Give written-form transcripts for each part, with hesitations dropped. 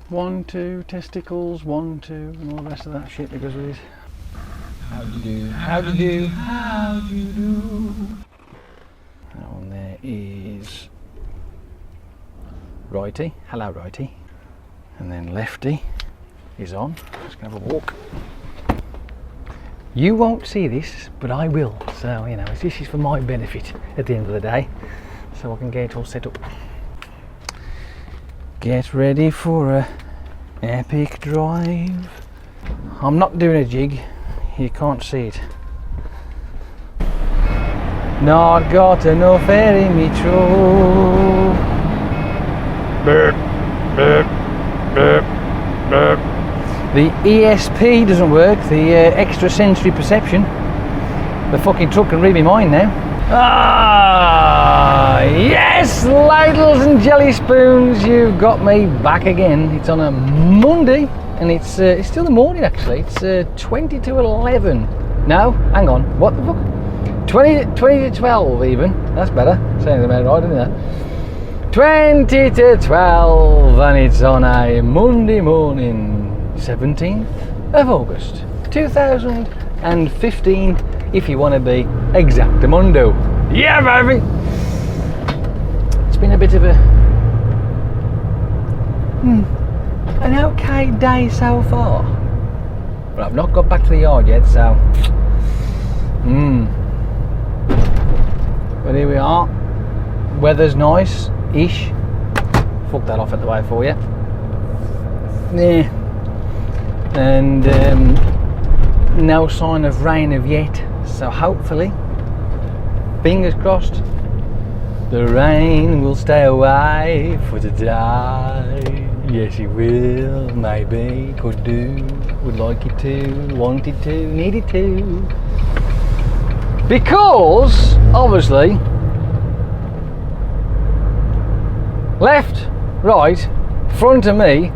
1, 2, testicles, 1, 2, and all the rest of that shit that goes with it. How do you do? How do you do? How do you do? That one there is righty. Hello, righty. And then lefty is on. Just gonna have a walk. You won't see this, but I will. So, you know, this is for my benefit at the end of the day. So I can get it all set up. Get ready for a epic drive. I'm not doing a jig, you can't see it. Not got enough air in me throat. Burp, burp, burp, burp. The ESP doesn't work, the extrasensory perception. The fucking truck can read me mind now. Ah, yes, ladles and jelly spoons, you've got me back again. It's on a Monday, and it's still the morning actually. It's 20 to 11. No, hang on, what the fuck? 20 to 12 even. That's better. Sounds about right, isn't it? 20 to 12, and it's on a Monday morning, 17th of August, 2015. If you want to be exactamundo. Yeah, baby! It's been a bit of an okay day so far. But I've not got back to the yard yet, so... But here we are. Weather's nice-ish. Fuck that off at the way for you. Yeah. And no sign of rain of yet. So hopefully, fingers crossed, the rain will stay away for today. Yes, it will, maybe, could do, would like it to, want it to, need it to. Because, obviously, left, right, front of me,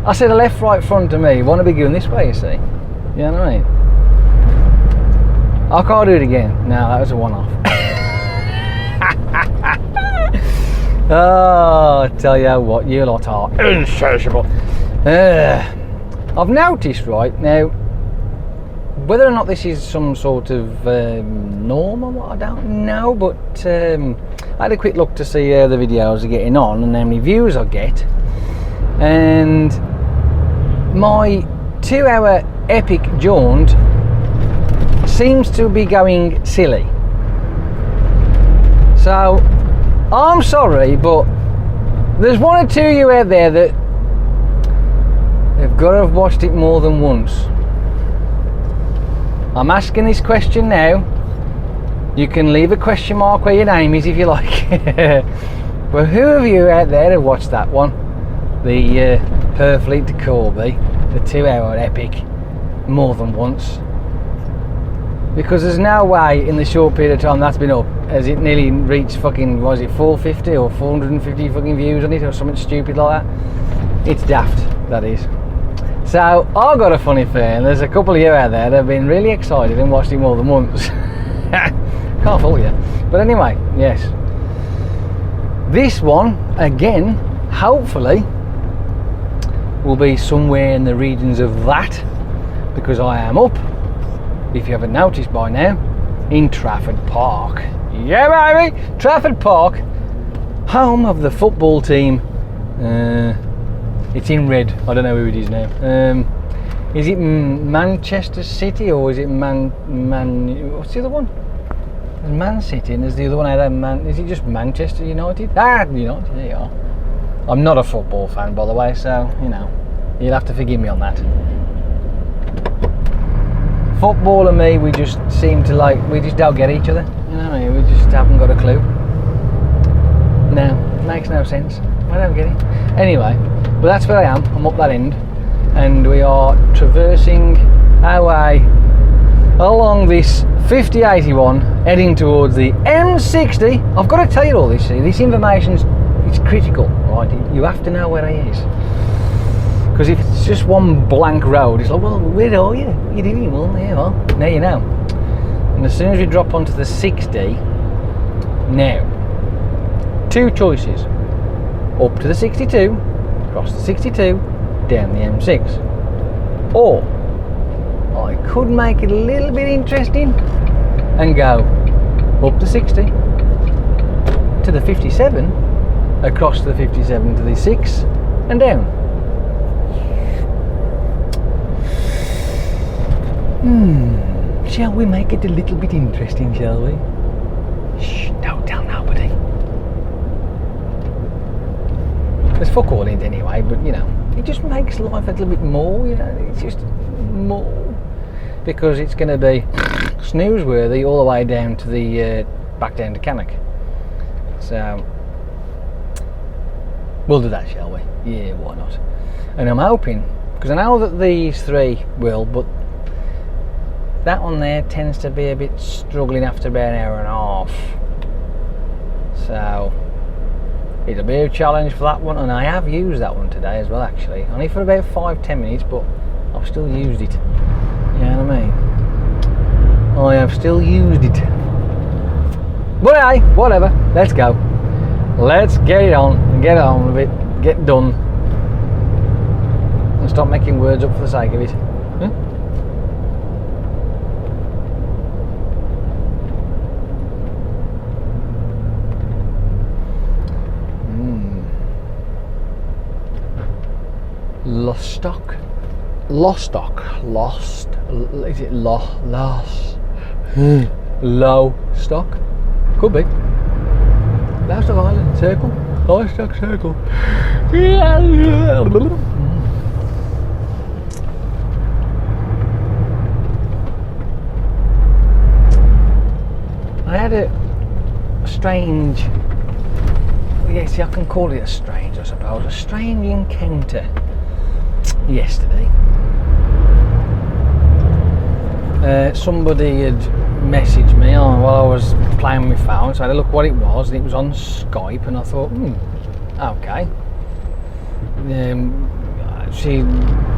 I said left, right, front of me, want to be going this way, you see. You know what I mean? I can't do it again. No, that was a one-off. Oh, I tell you what, you lot are insatiable. I've noticed right now, whether or not this is some sort of norm or what, I don't know, but I had a quick look to see how the videos are getting on and how many views I get, and my 2-hour epic jaunt seems to be going silly. So I'm sorry, but there's one or two of you out there that have got to have watched it more than once. I'm asking this question now. You can leave a question mark where your name is if you like. But who of you out there have watched that one? The Purfleet to Corby, the 2-hour epic, more than once. Because there's no way in the short period of time that's been up, has it nearly reached fucking, was it 450 or 450 fucking views on it or something stupid like that? It's daft, that is. So I've got a funny feeling there's a couple of you out there that have been really excited and watched it more than once. Can't fool you. But anyway, yes. This one, again, hopefully, will be somewhere in the regions of that, because I am up, if you haven't noticed by now, in Trafford Park. Yeah, baby! Trafford Park, home of the football team. It's in red. I don't know who it is now. Is it Manchester City or is it what's the other one? There's Man City and there's the other one out there. Is it just Manchester United? United. There you are. I'm not a football fan, by the way, so you know you'll have to forgive me on that. Football and me, we just seem to we just don't get each other. You know what I mean? We just haven't got a clue. No, it makes no sense. I don't get it. Anyway, but that's where I am. I'm up that end, and we are traversing our way along this 5081, heading towards the M60. I've got to tell you all this. See, this information's it's critical, right? You have to know where he is. Because if it's just one blank road, it's like, well, where are you? What are you doing? Well, yeah, well, now you know. And as soon as we drop onto the 60, now, 2 choices. Up to the 62, across the 62, down the M6. Or, I could make it a little bit interesting and go up the 60 to the 57, across the 57 to the 6 and down. Shall we make it a little bit interesting, shall we? Shh, don't tell nobody. There's fuck all in it anyway, but you know, it just makes life a little bit more, you know, it's just more. Because it's going to be snoozeworthy all the way down to the back down to Cannock. So we'll do that, shall we? Yeah, why not? And I'm hoping, because I know that these 3 will, but that one there tends to be a bit struggling after about an hour and a half. So it'll be a challenge for that one, and I have used that one today as well, actually. Only for about 5-10 minutes, but I've still used it. You know what I mean? I have still used it. But hey, whatever, let's go. Let's get it on and get on with it, get done. And stop making words up for the sake of it. Huh? Lostock? Is it low stock? Could be. Lostock Island Circle. Lostock Circle. I had a strange, yeah, see, I can call it a strange, I suppose, a strange encounter yesterday. Somebody had messaged me on while I was playing with my phone, so I had a look what it was, and it was on Skype, and I thought, okay.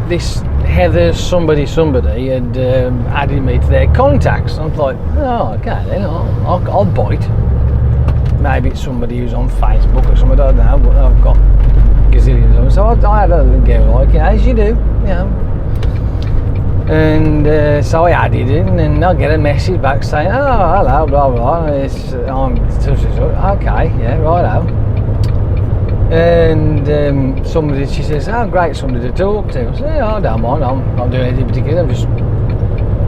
This Heather somebody had added me to their contacts. I was like, oh, okay then, I'll bite. Maybe it's somebody who's on Facebook or something, I don't know, but I've got gazillions of them. So I had a little go, like, as you do, you know. And so I added it, and then I get a message back saying, oh, hello, blah, blah, I'm okay, yeah, righto. And she says, oh, great, somebody to talk to. I say, yeah, I don't mind, I'm not doing anything particular, I'm just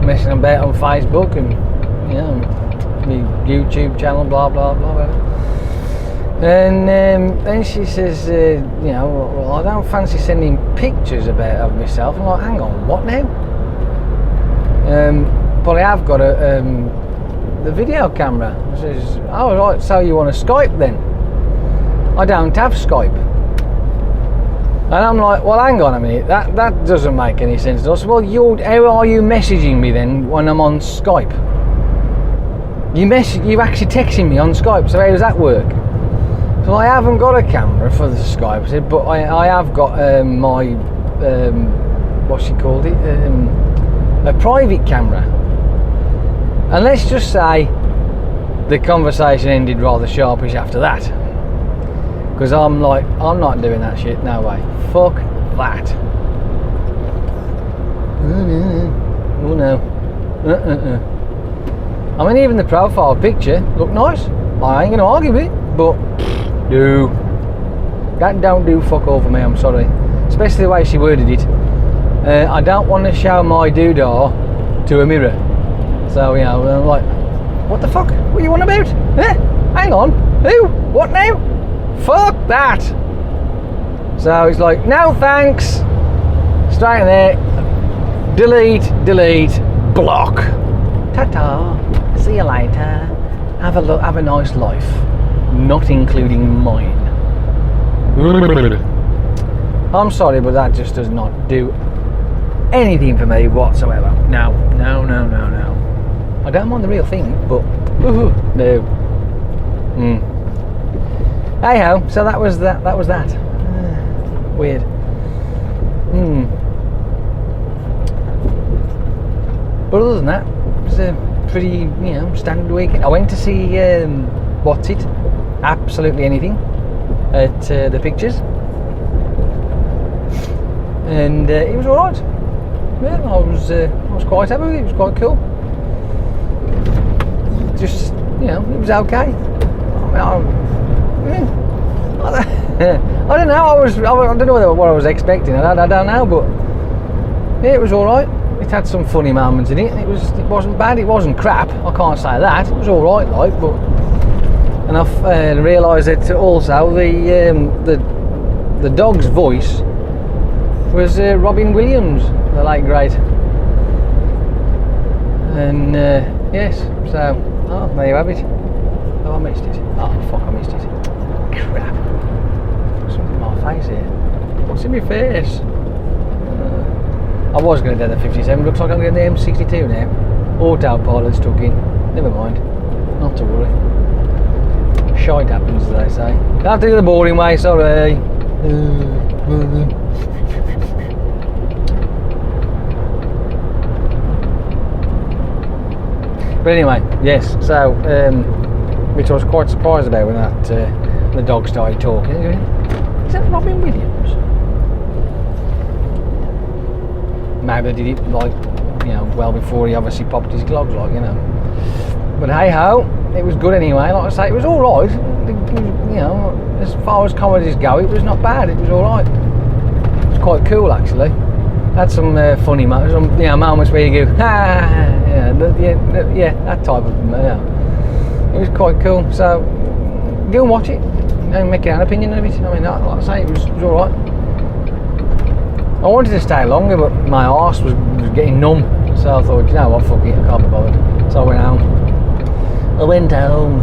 messing about on Facebook and, you know, my YouTube channel, blah, blah, blah, blah. And then she says, you know, well, I don't fancy sending pictures of myself. I'm like, hang on, what now? But I have got the video camera. She says, oh, right, so you want to Skype then? I don't have Skype. And I'm like, well, hang on a minute, that doesn't make any sense. I said, well, how are you messaging me then when I'm on Skype? You're actually texting me on Skype, so how does that work? So I haven't got a camera for the Skype, I said, but I have got my, what's she called it? A private camera. And let's just say the conversation ended rather sharpish after that. Because I'm like, I'm not doing that shit, no way. Fuck that. Oh no. I mean, even the profile picture looked nice. I ain't gonna argue with it, but no. That don't do fuck all for me, I'm sorry. Especially the way she worded it. I don't want to show my doodah to a mirror. So, you know, I'm like, what the fuck? What are you on about? Hang on. Who? What now? Fuck that. So it's like, no thanks. Straight in there. Delete, block. Ta-ta. See you later. Have a nice life. Not including mine. I'm sorry, but that just does not do anything for me whatsoever. No. I don't mind the real thing, but no. Hey ho, so that was that. Weird. But other than that, it was a pretty, standard weekend. I went to see what's it? Absolutely anything at the pictures, and it was alright. Yeah, I was quite happy with it. It was quite cool. Just, it was okay. I don't know. I don't know what I was expecting. I don't know, but yeah, it was all right. It had some funny moments in it. It wasn't bad. It wasn't crap. I can't say that. It was all right, but and I realised that also the dog's voice was Robin Williams, the late great. And yes, so there you have it. Oh, I missed it. Oh fuck, I missed it. Crap. Something in my face here. What's in my face? I was going to do the 57. Looks like I'm going to do the M62 now. Autopilot's stuck in. Never mind. Not to worry. Shite happens, as they say. Don't have to do the boring way. Sorry. But anyway, yes. So, which I was quite surprised about when the dog started talking. Is that Robin Williams? Maybe I did it well before he obviously popped his clogs, But hey ho, it was good anyway. Like I say, it was all right. As far as comedies go, it was not bad. It was all right. It was quite cool actually. Had some funny moments, moments where you go, that type of. It was quite cool. So go and watch it and make your own opinion of it. I mean, like I say, it was all right. I wanted to stay longer, but my arse was getting numb. So I thought, what, fuck it, I can't be bothered. So I went home.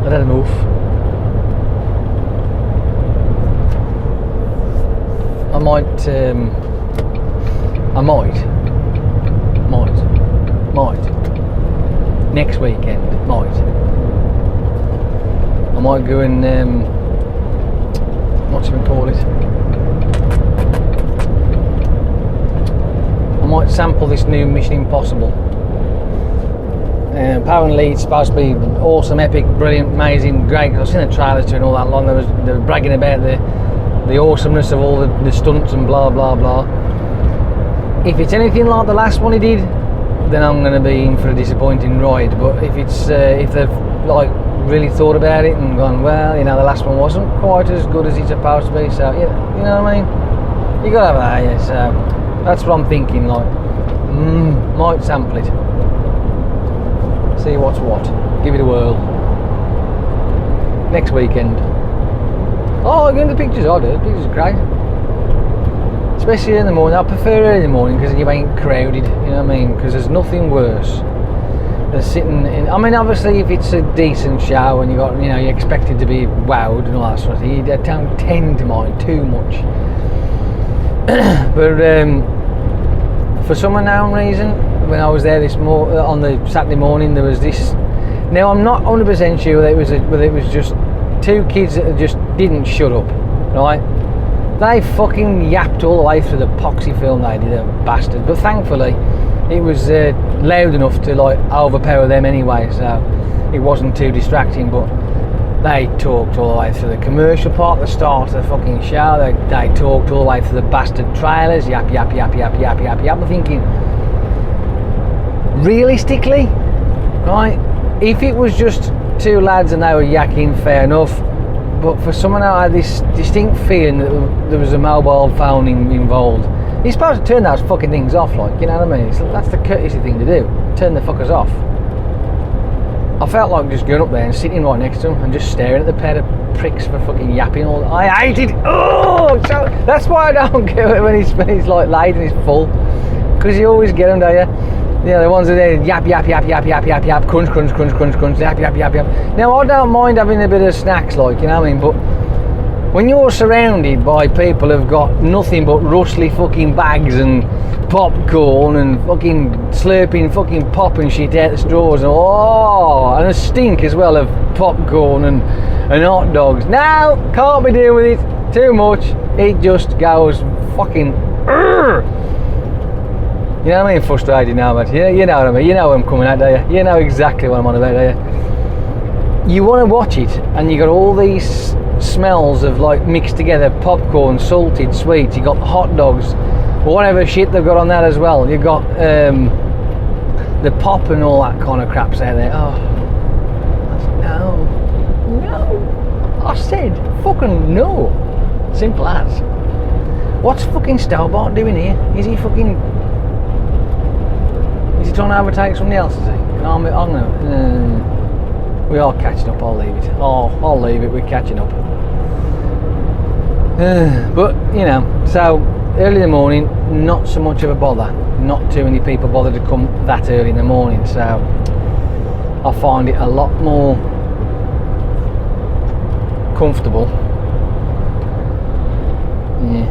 I'd had enough. I might next weekend, I might go and what should we call it? I might sample this new Mission Impossible. Apparently it's supposed to be awesome, epic, brilliant, amazing, great. I've seen the trailers to it and all that long. They were bragging about the awesomeness of all the stunts and blah blah blah. If it's anything like the last one he did, then I'm going to be in for a disappointing ride. But if they've really thought about it and gone, well, the last one wasn't quite as good as it's supposed to be, so you know what I mean? You got to have that, yeah. So that's what I'm thinking. Might sample it, see what's what, give it a whirl. Next weekend. Oh, going to the pictures. I do. The pictures are great. Especially in the morning. I prefer early in the morning because you ain't crowded, you know what I mean? Because there's nothing worse than sitting in. I mean, obviously, if it's a decent show and you're expected to be wowed and all that sort of thing, you don't tend to mind too much. But for some unknown reason, when I was there on the Saturday morning, there was this. Now, I'm not 100% sure whether it was just two kids that just didn't shut up, right? They fucking yapped all the way through the poxy film they did, a bastard. But thankfully, it was loud enough to overpower them anyway, so it wasn't too distracting. But they talked all the way through the commercial part, the start of the fucking show. They talked all the way through the bastard trailers, yap yap yap yap yap yap yap. I'm thinking, realistically, right? If it was just two lads and they were yakking, fair enough. But for someone I had this distinct feeling that there was a mobile phone involved. You're supposed to turn those fucking things off, you know what I mean? That's the courtesy thing to do. Turn the fuckers off. I felt like just going up there and sitting right next to them and just staring at the pair of pricks for fucking yapping all. I hate it. Oh, so that's why I don't get it when he's laid and he's full. Because you always get them, don't you? The ones that are yap yap yap yap yap yap yap, crunch crunch crunch crunch crunch, yap yap yap yap. Now I don't mind having a bit of snacks, you know what I mean, but when you're surrounded by people who've got nothing but rustly fucking bags and popcorn and fucking slurping fucking pop and shit out the straws and a stink as well of popcorn and and hot dogs. No, can't be dealing with it. Too much. It just goes fucking. You know what I mean? Frustrated now, but you know what I mean. You know what I'm coming at, do you? You know exactly what I'm on about, do you? You want to watch it, and you got all these smells of like mixed together popcorn, salted sweets. You got the hot dogs, whatever shit they've got on that as well. You got the pop and all that kind of crap's out there. Oh, no. I said fucking no. Simple as. What's fucking Stobart doing here? Is he trying to overtake somebody else, is he? We are catching up, I'll leave it. I'll leave it, we're catching up. But, you know, so early in the morning, not so much of a bother. Not too many people bother to come that early in the morning, so I find it a lot more comfortable. Yeah.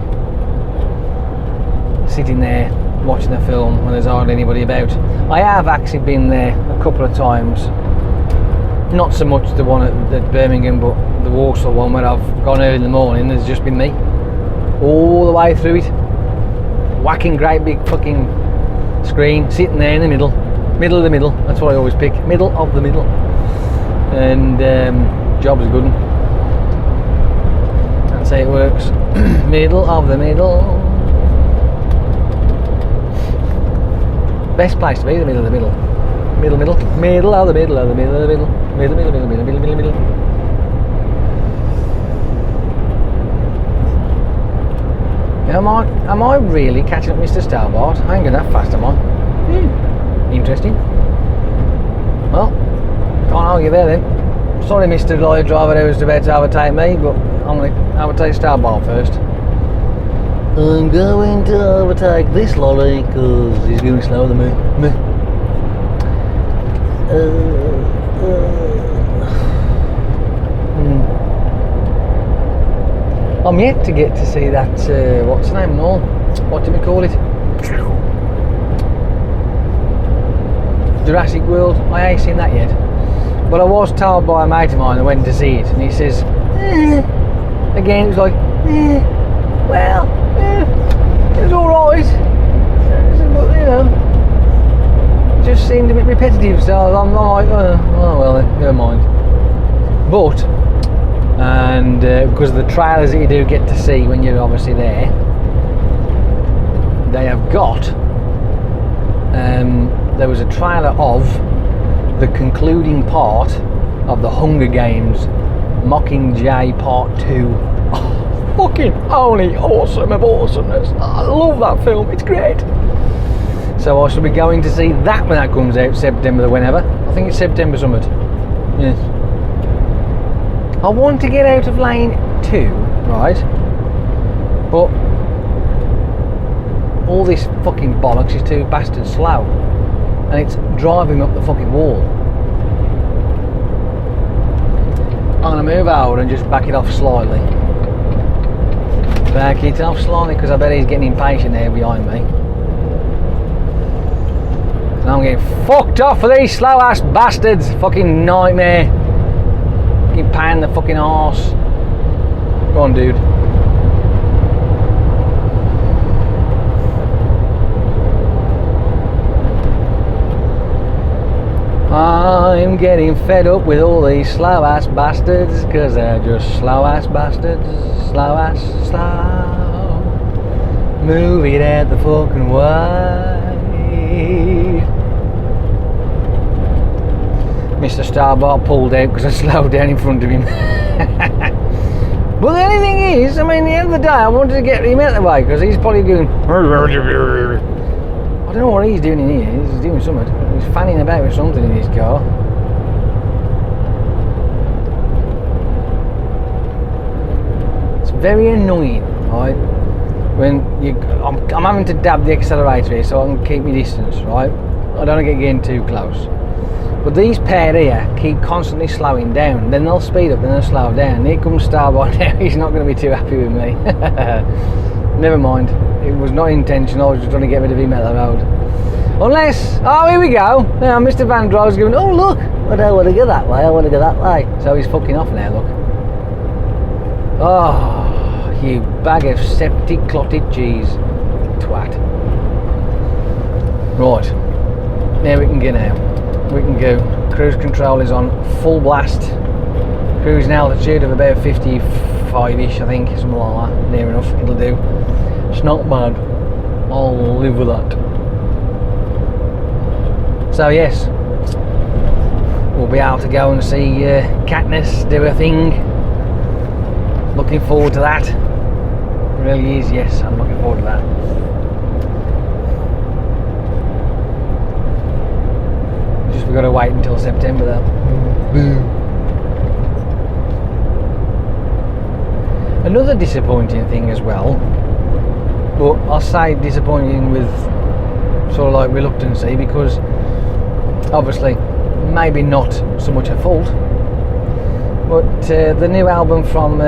Sitting there watching the film when there's hardly anybody about. I have actually been there a couple of times. Not so much the one at Birmingham, but the Walsall one where I've gone early in the morning. There's just been me all the way through it, whacking great big fucking screen, sitting there in the middle of the middle. That's what I always pick, middle of the middle. And job's a good one. That's how it works. Middle of the middle. Best place to be, the middle of the middle. Middle of the middle of the middle of the middle. Middle. Am I really catching up Mr. Stobart? I ain't going that fast, am I? Interesting. Well, can't argue there then. Sorry, Mr. Lorry driver who was about to overtake me, but I'm going to overtake Stobart first. I'm going to overtake this lorry because he's going slower than me. I'm yet to get to see that, what's the name and all? What do we call it? Jurassic World. I ain't seen that yet. But I was told by a mate of mine that went to see it, and he says, again, it was like, well, it was alright. But, you know, it just seemed a bit repetitive, so I'm like, oh well then, never mind. But, and because of the trailers that you do get to see when you're obviously there, they have got, there was a trailer of the concluding part of the Hunger Games Mockingjay Part 2. Fucking holy awesome of awesomeness. I love that film, it's great. So I shall be going to see that when that comes out, September or whenever. I think it's September something. Yes. I want to get out of lane 2, right? But all this fucking bollocks is too bastard slow. And it's driving up the fucking wall. I'm going to move over and just back it off slightly. Back it off slightly because I bet he's getting impatient there behind me. And I'm getting fucked off for these slow ass bastards. Fucking nightmare. Fucking pain in the fucking arse. Go on, dude. I'm getting fed up with all these slow ass bastards because they're just slow ass bastards. Slow ass slow. Move it out the fucking way. Mr. Stobart pulled out because I slowed down in front of him. But the only thing is, I mean, at the end of the day, I wanted to get him out of the way because he's probably going. I don't know what he's doing in here. He's doing something. He's fanning about with something in his car. It's very annoying, right? When I'm having to dab the accelerator here so I can keep my distance, right? I don't want to get getting too close. But these pair here keep constantly slowing down. Then they'll speed up, then they'll slow down. Here comes Starbot now. He's not going to be too happy with me. Never mind. It was not intentional. I was just trying to get rid of him at the road. Unless, oh, here we go. Now, Mr. Van Dro's going, oh, look. I don't want to go that way. I want to go that way. So he's fucking off now, look. Oh, you bag of septic clotted cheese. Twat. Right. Now we can get out. We can go. Cruise control is on full blast. Cruising altitude of about 55-ish, I think. Something like that. Near enough. It'll do. It's not bad. I'll live with that. So yes, we'll be able to go and see Katniss do her thing. Looking forward to that. It really is, yes, I'm looking forward to that. Just we've got to wait until September though. Another disappointing thing as well, but I'll say disappointing with sort of like reluctancy, because obviously maybe not so much her fault, but the new album from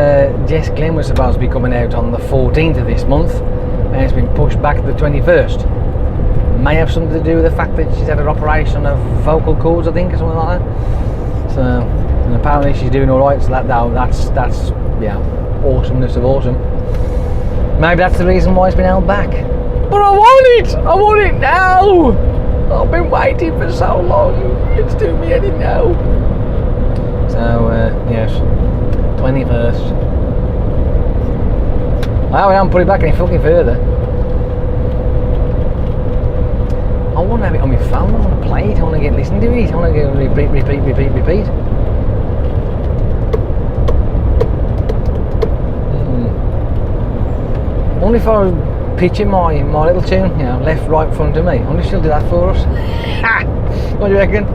Jess Glynn was supposed to be coming out on the 14th of this month, and it's been pushed back to the 21st. May have something to do with the fact that she's had an operation of vocal cords, I think, or something like that. So, and apparently she's doing all right. So that's yeah, awesomeness of awesome. Maybe that's the reason why it's been held back. But I want it! I want it now! I've been waiting for so long. It's doing me any now. So, yes, 21st. I haven't put it back any fucking further. I want to have it on my phone. I want to play it. I want to get listening to it. I want to go repeat. Only if I was pitching my little tune, you know, left, right, front of me. I wonder if she'll do that for us. Ha! What do you reckon?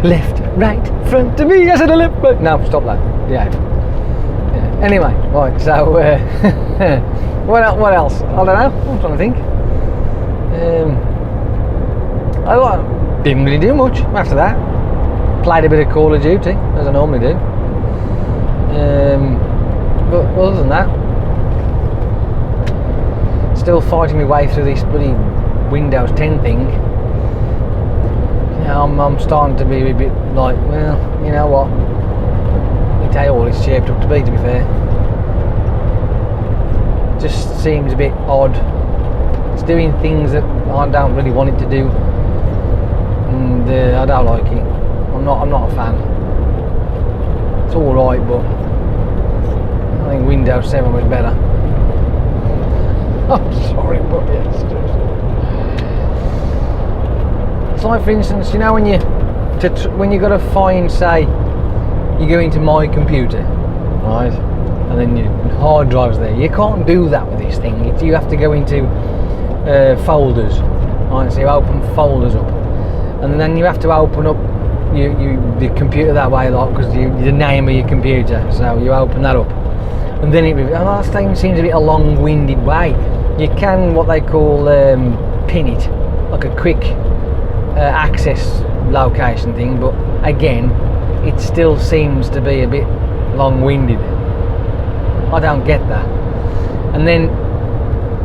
Left, right, front of me. I said a left, right. No, stop that. Yeah. Anyway, right. So, what else? I don't know. I'm trying to think. I didn't really do much after that. Played a bit of Call of Duty, as I normally do. But other than that, still fighting my way through this bloody Windows 10 thing. You know, I'm starting to be a bit like, well, you know what? I tell you what it's shaped up to be fair. Just seems a bit odd. It's doing things that I don't really want it to do, and I don't like it. I'm not a fan. It's all right, but I think Windows 7 was better. I'm sorry, but yes. It's like, for instance, you know, when you got to find, say, you go into My Computer, right, and then your hard drive's there. You can't do that with this thing. You have to go into folders, right? So you open folders up, and then you have to open up the computer that way, like, because the name of your computer. So you open that up, and then that thing seems a bit a long-winded way. You can what they call pin it, like a quick access location thing, but again, it still seems to be a bit long-winded. I don't get that. And then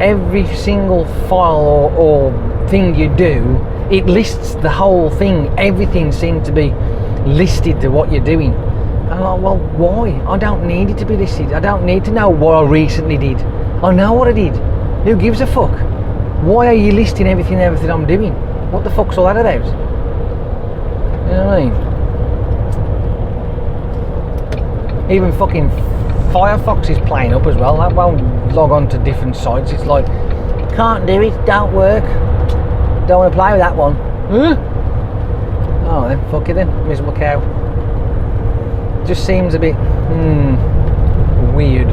every single file or thing you do, it lists the whole thing. Everything seems to be listed to what you're doing. And I'm like, well, why? I don't need it to be listed. I don't need to know what I recently did. I know what I did. Who gives a fuck? Why are you listing everything I'm doing? What the fuck's all that about? You know what I mean? Even fucking Firefox is playing up as well. That won't log on to different sites. It's like, can't do it, don't work. Don't want to play with that one. Huh? Oh then, fuck it then, miserable cow. Just seems a bit weird.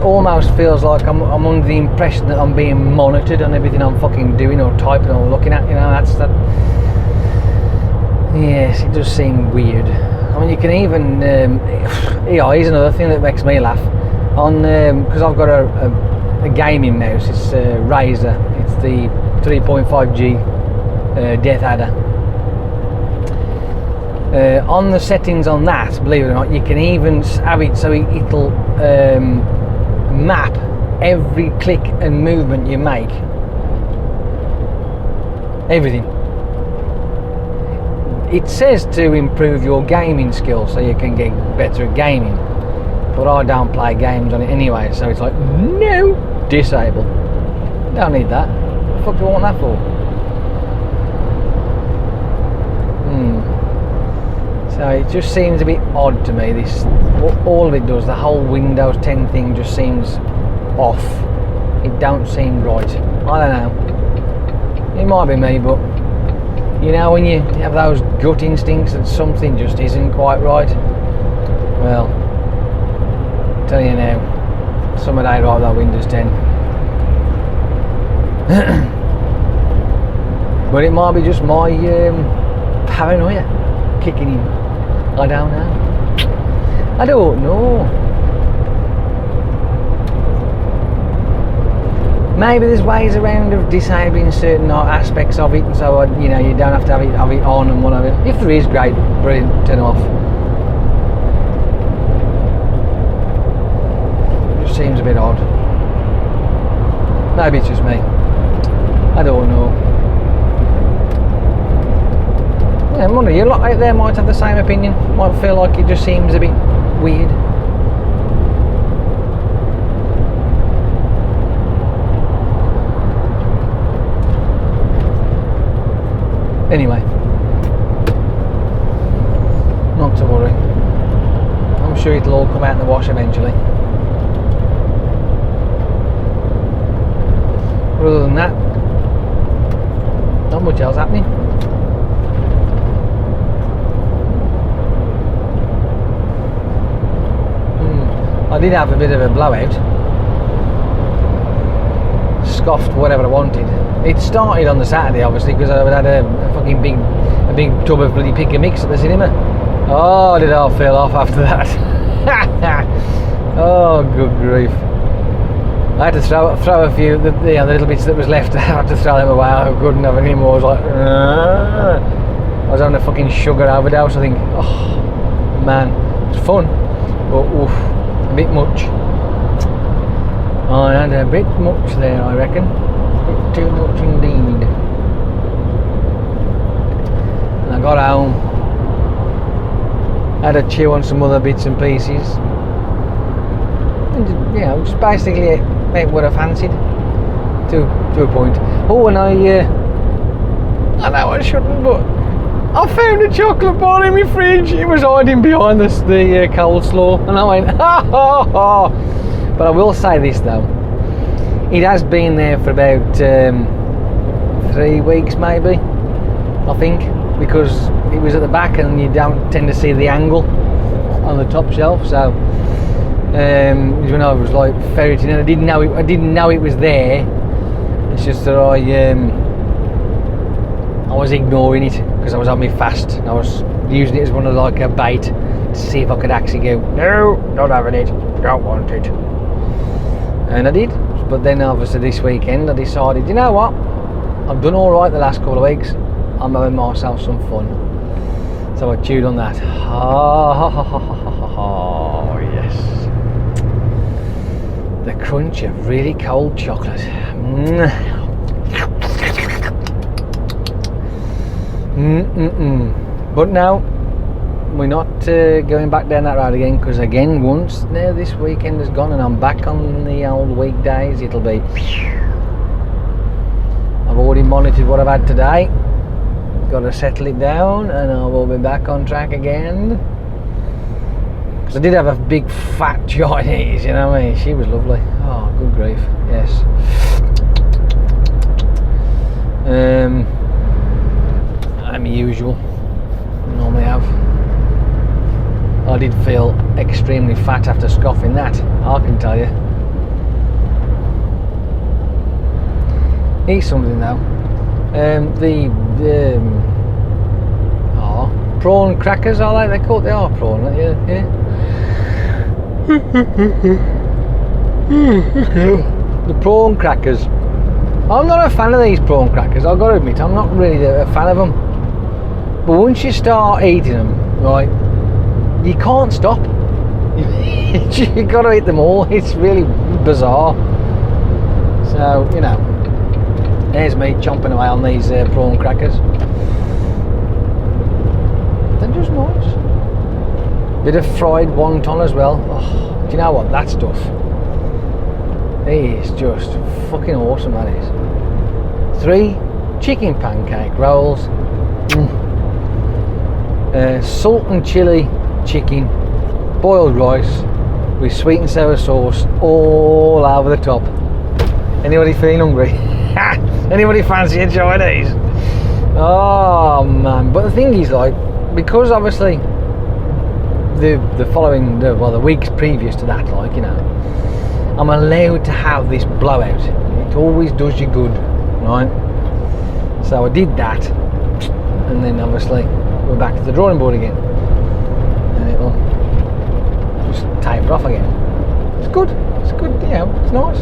It almost feels like I'm under the impression that I'm being monitored on everything I'm fucking doing or typing or looking at. You know, that's that. Yes, it does seem weird. I mean, you can even here's another thing that makes me laugh. On because I've got a gaming mouse. It's Razer. It's the 3.5G Death Adder. On the settings on that, believe it or not, you can even have it so it'll map every click and movement you make. Everything. it says to improve your gaming skills so you can get better at gaming, but I don't play games on it anyway, so it's like, no, disable. Don't need that. What the fuck do I want that for? So it just seems a bit odd to me, this, all of it does, the whole Windows 10 thing just seems off. It don't seem right. I don't know. It might be me, but you know when you have those gut instincts that something just isn't quite right? Well, I'll tell you now, something ain't right with that Windows 10. But it might be just my paranoia kicking in. I don't know. I don't know. Maybe there's ways around of disabling certain aspects of it, and so you know you don't have to have it on and whatever. If there is, great, brilliant, turn it off. It just seems a bit odd. Maybe it's just me. I don't know. Yeah, I wonder, you lot out there might have the same opinion. Might feel like it just seems a bit weird. Anyway, not to worry. I'm sure it'll all come out in the wash eventually. But other than that, not much else happening. I did have a bit of a blowout. Scoffed whatever I wanted. It started on the Saturday, obviously, because I had a fucking big tub of bloody pick and mix at the cinema. Oh, did I feel off after that? Oh, good grief! I had to throw a few, the little bits that was left. I had to throw them away. I couldn't have any more. I was like, I was on a fucking sugar overdose. I think, oh man, it was fun, but oof, a bit much. I had a bit much there, I reckon. A bit too much indeed. And I got home, had a chew on some other bits and pieces, and you know, just basically ate what I fancied to a point. Oh, and I know I shouldn't, but I found a chocolate bar in my fridge. It was hiding behind the coleslaw, and I went, ha ha ha. But I will say this though, it has been there for about 3 weeks maybe, I think, because it was at the back and you don't tend to see the angle on the top shelf. So when I was like ferreting it, I didn't know it was there. It's just that I was ignoring it because I was on my fast. I was using it as one of like a bait to see if I could actually go, no, not having it, don't want it. And I did, but then obviously this weekend I decided, you know what, I've done alright the last couple of weeks, I'm having myself some fun. So I chewed on that. Oh yes. The crunch of really cold chocolate. But now, we're not going back down that road again, because again, once now this weekend is gone and I'm back on the old weekdays, it'll be, I've already monitored what I've had today, got to settle it down, and I will be back on track again. Because I did have a big fat Chinese, you know what I mean, she was lovely. Oh, good grief, yes. I'm usual, normally have. I did feel extremely fat after scoffing that, I can tell you. Eat something though. Prawn crackers, are they called? They are prawn, yeah. The prawn crackers. I'm not a fan of these prawn crackers, I've got to admit, I'm not really a fan of them. But once you start eating them, right, you can't stop. You've got to eat them all. It's really bizarre. So, you know, there's me chomping away on these prawn crackers. they're just nice. Bit of fried wonton as well. Oh, do you know what? That stuff is just fucking awesome, that is. 3 chicken pancake rolls. Salt and chili chicken, boiled rice with sweet and sour sauce all over the top. Anybody feeling hungry? Anybody fancy a Chinese? Oh man, but the thing is, like, because obviously the following, well, the weeks previous to that, like, you know, I'm allowed to have this blowout. It always does you good, right? So I did that, and then obviously we're back to the drawing board again, and it'll just taper off again. It's good, you know, it's nice.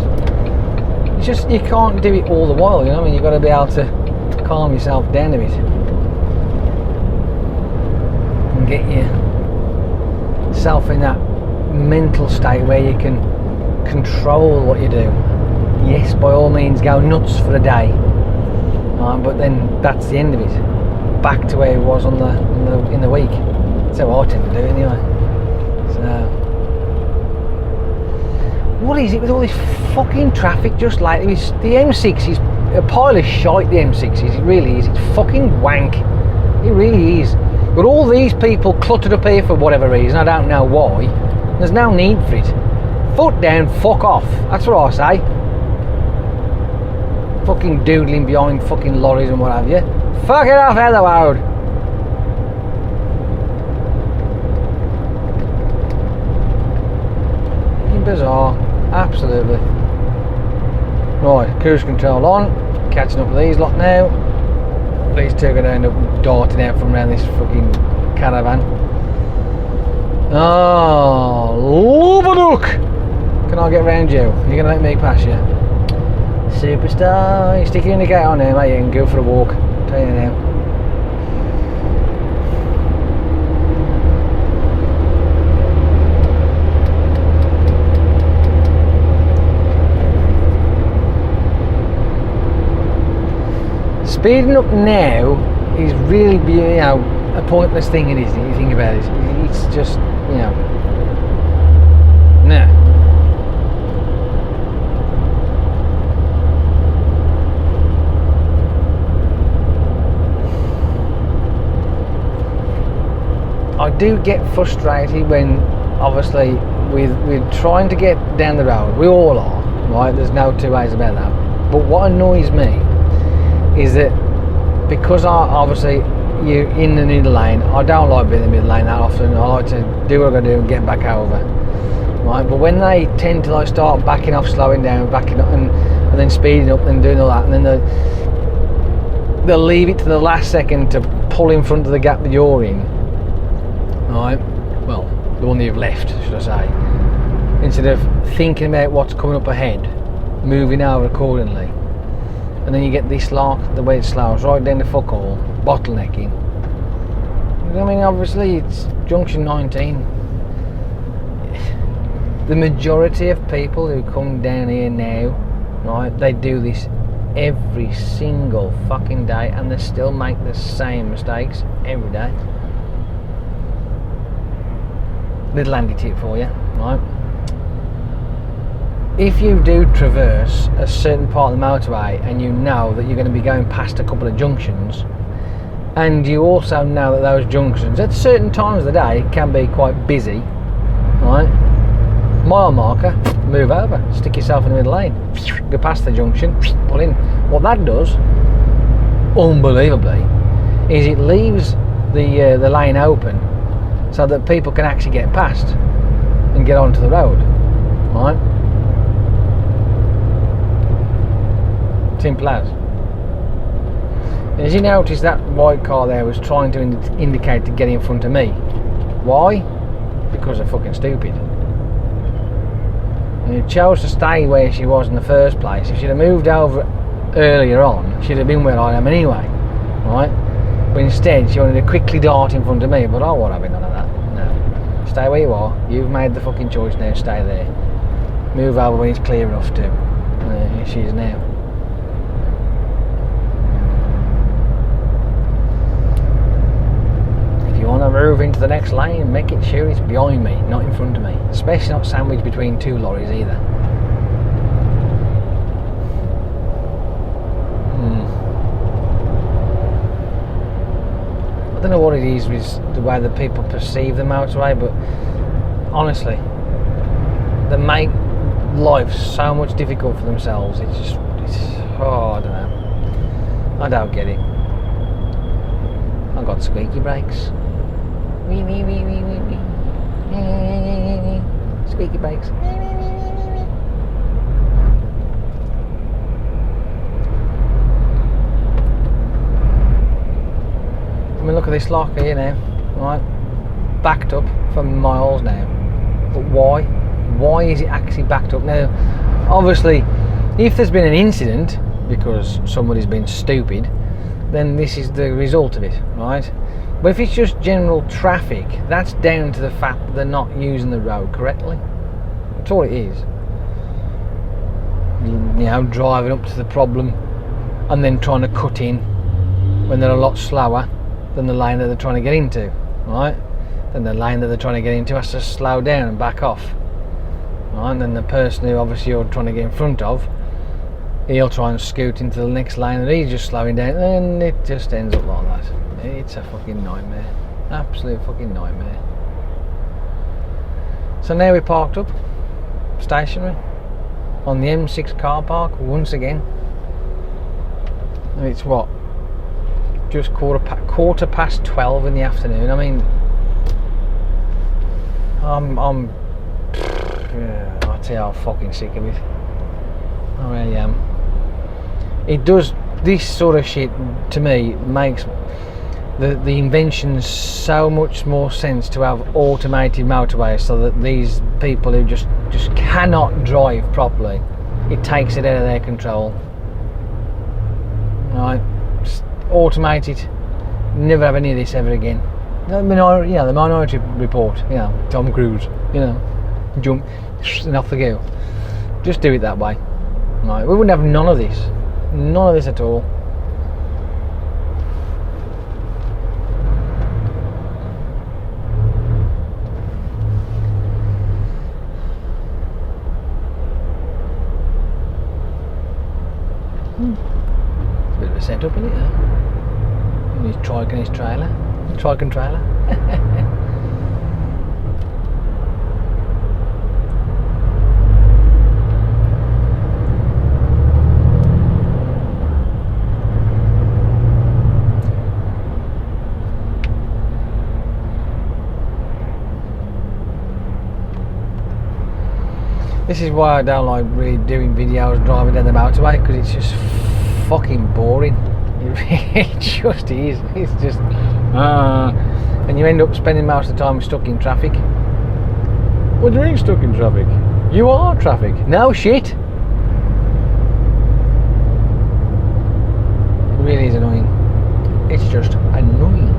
It's just, you can't do it all the while, you know what I mean? You've got to be able to calm yourself down a bit and get yourself in that mental state where you can control what you do. Yes, by all means, go nuts for a day, but then that's the end of it. Back to where it was in the week. That's how I tend to do it anyway. So, what is it with all this fucking traffic just lately? The M6 is a pile of shite, the M6 is. It really is. It's fucking wank. It really is. But all these people cluttered up here for whatever reason, I don't know why. There's no need for it. Foot down, fuck off. That's what I say. Fucking doodling behind fucking lorries and what have you. Fuck it off out of the road. Fucking bizarre. Absolutely. Right, cruise control on. Catching up with these lot now. These two are going to end up darting out from around this fucking caravan. Oh, Lubadook! Can I get round you? You're going to let me pass you? Superstar. You stick your indicator on there, mate. You can go for a walk. Tell you now. Speeding up now is really, you know, a pointless thing, it is. You think about it. It's just, you know, nah. I do get frustrated when, obviously, we're trying to get down the road. We all are, right? There's no two ways about that. But what annoys me is that because obviously you're in the middle lane, I don't like being in the middle lane that often. I like to do what I gotta do and get back over, right? But when they tend to like start backing off, slowing down, backing up, and then speeding up and doing all that, and then they'll leave it to the last second to pull in front of the gap that you're in, right? Well, the one that you've left, should I say, instead of thinking about what's coming up ahead, moving over accordingly. And then you get this lock, the way it slows right down the fuck all, bottlenecking. I mean, obviously it's junction 19. The majority of people who come down here now, right, they do this every single fucking day, and they still make the same mistakes every day. Little handy tip for you, right? If you do traverse a certain part of the motorway and you know that you're going to be going past a couple of junctions, and you also know that those junctions at certain times of the day can be quite busy, right? Mile marker, move over, stick yourself in the middle lane, go past the junction, pull in. What that does, unbelievably, is it leaves the lane open so that people can actually get past and get onto the road, right? Simple as. As you notice, that white car there was trying to indicate to get in front of me. Why? Because they're fucking stupid. And she chose to stay where she was in the first place. If she'd have moved over earlier on, she'd have been where I am anyway, right? But instead, she wanted to quickly dart in front of me. But I won't have none of that. No. Stay where you are. You've made the fucking choice now. Stay there. Move over when it's clear enough to. Here she is now. move into the next lane, make it sure it's behind me, not in front of me. Especially not sandwiched between two lorries either. I don't know what it is with the way that people perceive the motorway, but honestly, they make life so much difficult for themselves. Oh, I don't know. I don't get it. I've got squeaky brakes. Wee wee wee wee wee wee. Squeaky brakes. I mean, look at this lock here now, right? Backed up for miles now. But why? Why is it actually backed up now? Obviously, if there's been an incident because somebody's been stupid, then this is the result of it, right? But if it's just general traffic, that's down to the fact that they're not using the road correctly. That's all it is. You know, driving up to the problem and then trying to cut in when they're a lot slower than the lane that they're trying to get into, right? Then the lane that they're trying to get into has to slow down and back off, right? And then the person who obviously you're trying to get in front of, he'll try and scoot into the next lane and he's just slowing down, and it just ends up like that. It's a fucking nightmare, absolute fucking nightmare. So now we're parked up, stationary, on the M6 car park once again. And it's what? Just quarter past 12 in the afternoon. I mean, I tell you, I'm fucking sick of it. I really am. It does, this sort of shit to me makes the invention so much more sense to have automated motorways, so that these people who just cannot drive properly, it takes it out of their control. Right? Just automate it. Never have any of this ever again. The Minority Report, Tom Cruise, jump and off they go. Just do it that way. Right? We wouldn't have none of this at all. It's a bit of a setup, isn't it? And his trike and his trailer. Trike and trailer. This is why I don't like really doing videos driving down the motorway, because it's just fucking boring. It just is. It's just and you end up spending most of the time stuck in traffic. What do you mean stuck in traffic? You are traffic. No shit. It really is annoying. It's just annoying.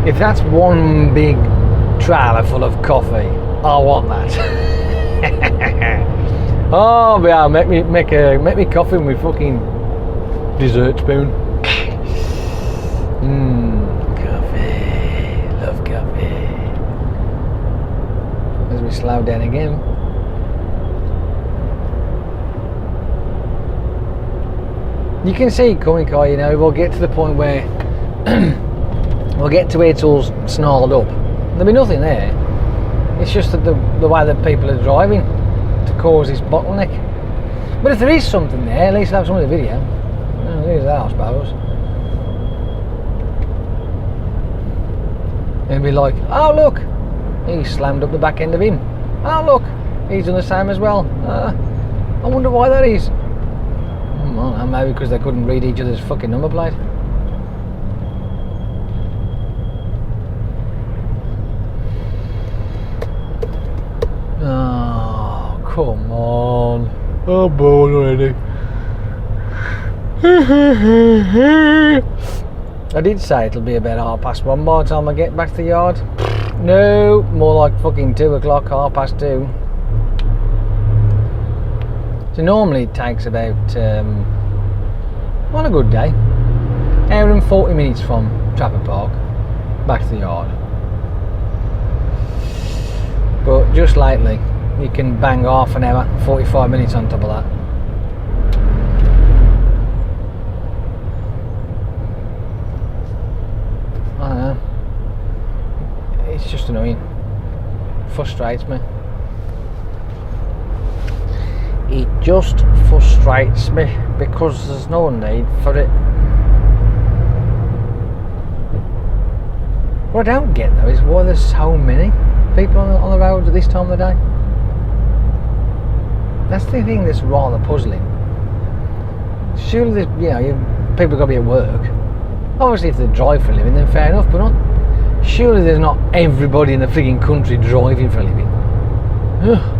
If that's one big trailer full of coffee, I want that. Oh yeah, make me coffee with fucking dessert spoon. Coffee, love coffee. As we slow down again. You can see it coming, we'll get to the point where we'll get to where it's all snarled up. There'll be nothing there. It's just that the way that people are driving to cause this bottleneck. But if there is something there, at least I'll have some of the video. There's that, I suppose. And it'll be like, oh look, he slammed up the back end of him. Oh look, he's done the same as well. I wonder why that is. Well, maybe because they couldn't read each other's fucking number plate. Oh, come on. I'm bored already. I did say it'll be about 1:30 by the time I get back to the yard. No, more like fucking 2 o'clock, 2:30. So normally it takes about, on a good day, hour and 40 minutes from Trafford Park back to the yard. But just lately, you can bang half an hour, 45 minutes on top of that. I don't know. It's just annoying. Frustrates me. It just frustrates me because there's no need for it. What I don't get though is why there's so many people on the roads at this time of the day. That's the thing that's rather puzzling. Surely, people got to be at work. Obviously, if they drive for a living, then fair enough. But not. Surely, there's not everybody in the frigging country driving for a living. Ugh.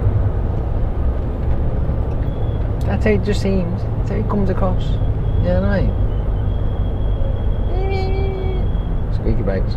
That's how it just seems. That's how it comes across. You know what I mean? Squeaky brakes.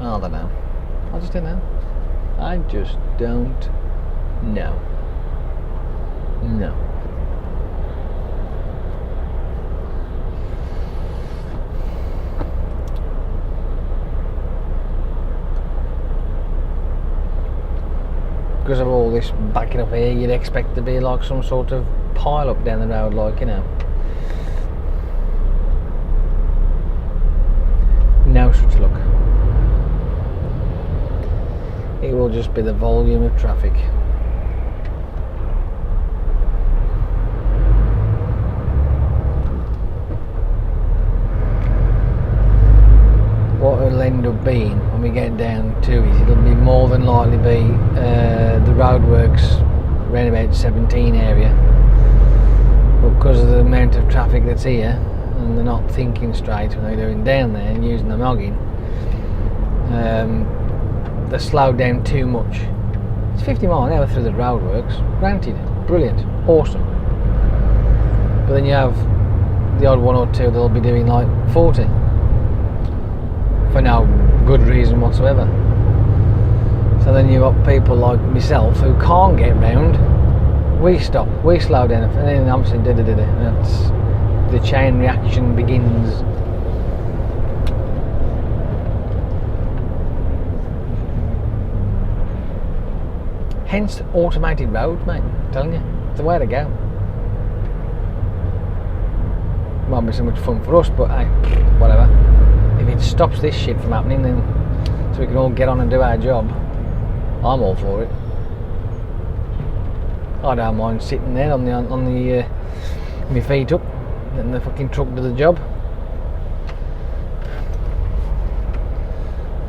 I don't know. I just don't know. I just don't know. No. Because of all this backing up here, you'd expect to be like some sort of pile up down the road, like, you know. No such luck. It will just be the volume of traffic. What it'll end up being when we get down to it, it'll be more than likely be the roadworks around about 17 area. But because of the amount of traffic that's here, and they're not thinking straight when they're doing down there and using the noggin, they're slowed down too much. It's 50 mile an hour through the roadworks, granted, brilliant, awesome. But then you have the odd one or two that'll be doing like 40 for no good reason whatsoever. So then you've got people like myself who can't get round. We stop, we slow down, and then obviously that's the chain reaction begins. Hence automated roads, mate. I'm telling you, it's the way to go. Won't be so much fun for us, but hey, whatever. If it stops this shit from happening, then so we can all get on and do our job, I'm all for it. I don't mind sitting there on the my feet up, letting the fucking truck do the job.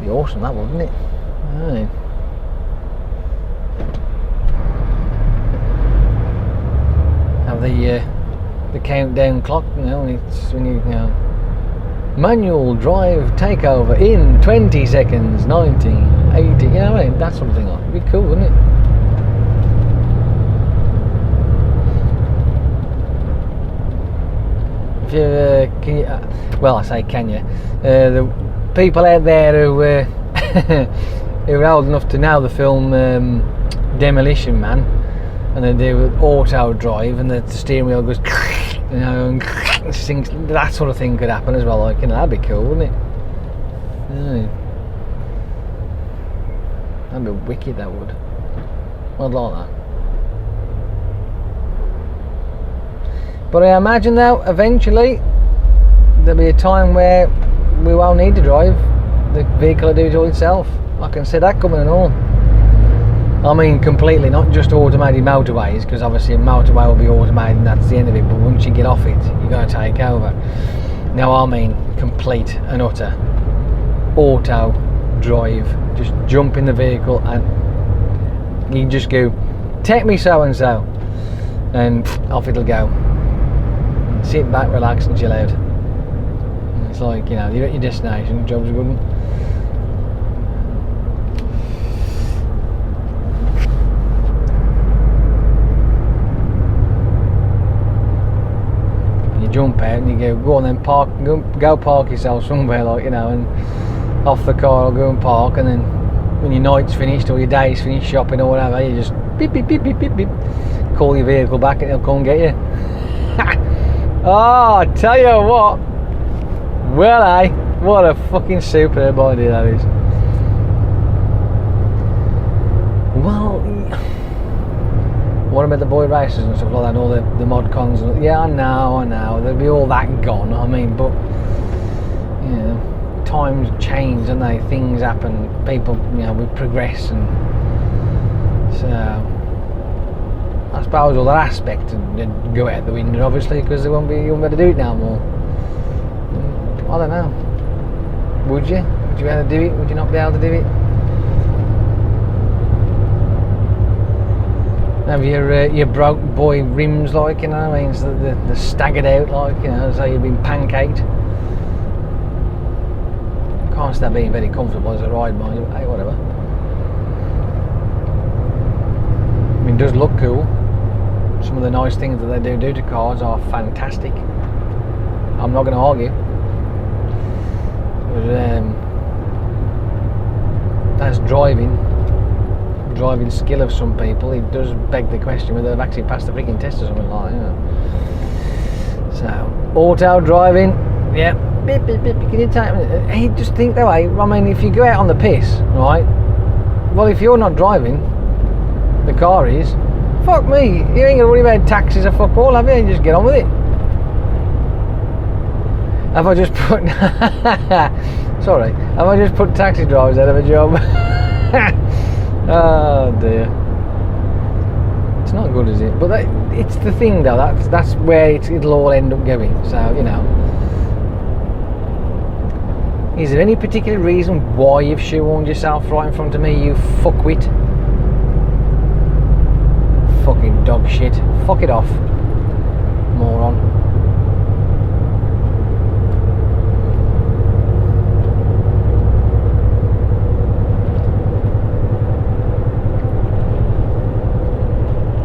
Be awesome, that would, wouldn't it? Aye. Have the countdown clock, you know, when you know, manual drive takeover in 20 seconds, 90, 80, you know what I mean? That sort of thing. It'd be cool, wouldn't it? If you, can you, well, I say can you, the people out there who who are old enough to know the film Demolition Man, and they do auto drive and the steering wheel goes, you know, and things, that sort of thing could happen as well, like, you know, that'd be cool, wouldn't it? Yeah. That'd be wicked, that would. I'd like that. But I imagine though, eventually there'll be a time where we won't need to drive. The vehicle will do it all itself. I can see that coming and all. I mean completely, not just automated motorways, because obviously a motorway will be automated and that's the end of it, but once you get off it, you're going to take over. Now I mean complete and utter auto drive. Just jump in the vehicle and you can just go take me so and so, and off it'll go. Sit back, relax, and chill out. And it's like, you know, you're at your destination. Job's a good one. Jump out and you go on then park, go park yourself somewhere, like, you know, and off the car I'll go and park, and then when your night's finished or your day's finished shopping or whatever, you just beep beep beep beep beep beep, call your vehicle back and it'll come and get you. Oh, I tell you what, well, what a fucking superb idea that is. Well, what about the boy races and stuff like that, all the mod cons? And, yeah, I know, there'll be all that gone. I mean, but you know, times change and things happen. People, you know, we progress, and so I suppose all that aspect would go out the window, obviously, because you won't be able to do it no more. I don't know. Would you? Would you be able to do it? Would you not be able to do it? Have your broke boy rims, like, you know, means that they're staggered out, like, you know, as though you've been pancaked. Can't see that being very comfortable as a ride, mind you. Hey, whatever. I mean, it does look cool. Some of the nice things that they do to cars are fantastic. I'm not going to argue. But that's driving skill of some people. It does beg the question whether they've actually passed the freaking test or something like that, you know. So, auto driving, yeah, beep, beep, beep. Can you take me? Hey, just think that way. I mean, if you go out on the piss, right? Well, if you're not driving, the car is. Fuck me, you ain't gonna worry about taxis or fuck all, have you? You just get on with it. Have I just put sorry, have I just put taxi drivers out of a job? Oh dear, it's not good, is it? But it's the thing though, that's where it'll all end up going. So, you know, is there any particular reason why you've shoehorned yourself right in front of me, you fuckwit? Fucking dog shit. Fuck it off, moron.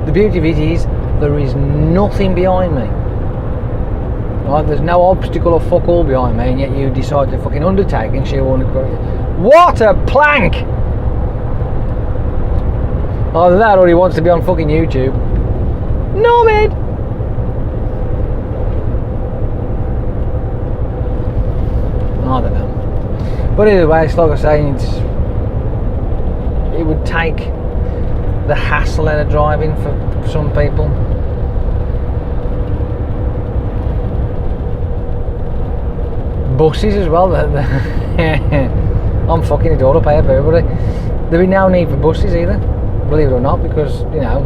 The beauty of it is, there is nothing behind me. Right? There's no obstacle or fuck all behind me, and yet you decide to fucking undertake and shoehorn across. What a plank! Either that or he wants to be on fucking YouTube. No, man! I don't know. But either way, it's like I say, it would take the hassle out of driving for some people. Buses as well. I'm fucking it all up here for everybody. There'll be no need for buses either, believe it or not, because, you know,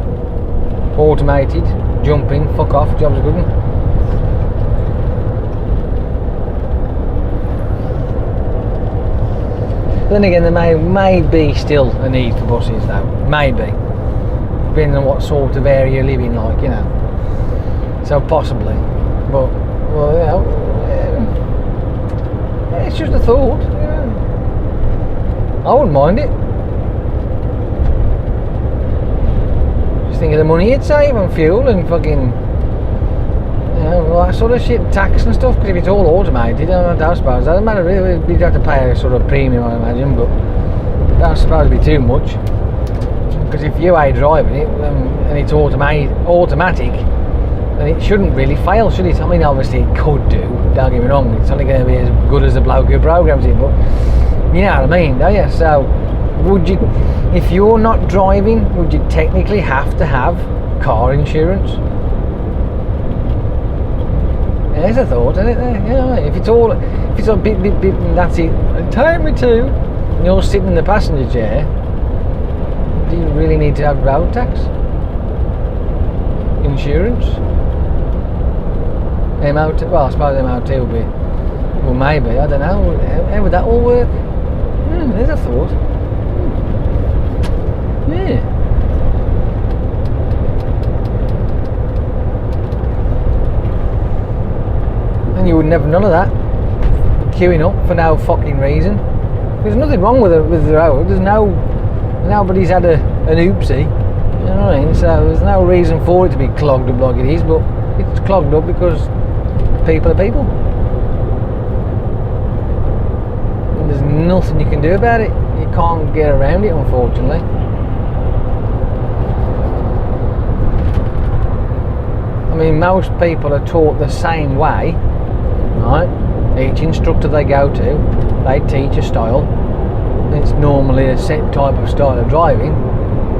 automated, jumping, fuck off, job's a good one. Then again, there may be still a need for buses though, maybe. Depending on what sort of area you live in, like, you know. So possibly. But, well, you know, it's just a thought. Yeah. I wouldn't mind it. Just think of the money you'd save on fuel and fucking, you know, all that sort of shit, tax and stuff, because if it's all automated, I suppose, that doesn't matter really, you'd have to pay a sort of premium, I imagine, but that's supposed to be too much. Because if you ain't driving it and it's automatic, then it shouldn't really fail, should it? I mean, obviously it could do, don't get me wrong, it's only going to be as good as the bloke who programs it, but you know what I mean, don't you? So, would you, if you're not driving, would you technically have to have car insurance? There's a thought, isn't it? There, yeah. If it's all beep beep beep and that's it, take me to, and you're sitting in the passenger chair, do you really need to have road tax? Insurance? MOT? Well, I suppose MOT will be, well, maybe, I don't know. How would that all work? There's a thought. Yeah. never none of that. Queuing up for no fucking reason. There's nothing wrong with the road. Nobody's had an oopsie. You know what I mean? So there's no reason for it to be clogged up like it is, but it's clogged up because people are people. And there's nothing you can do about it. You can't get around it, unfortunately. I mean, most people are taught the same way, right? Each instructor they go to, they teach a style. It's normally a set type of style of driving.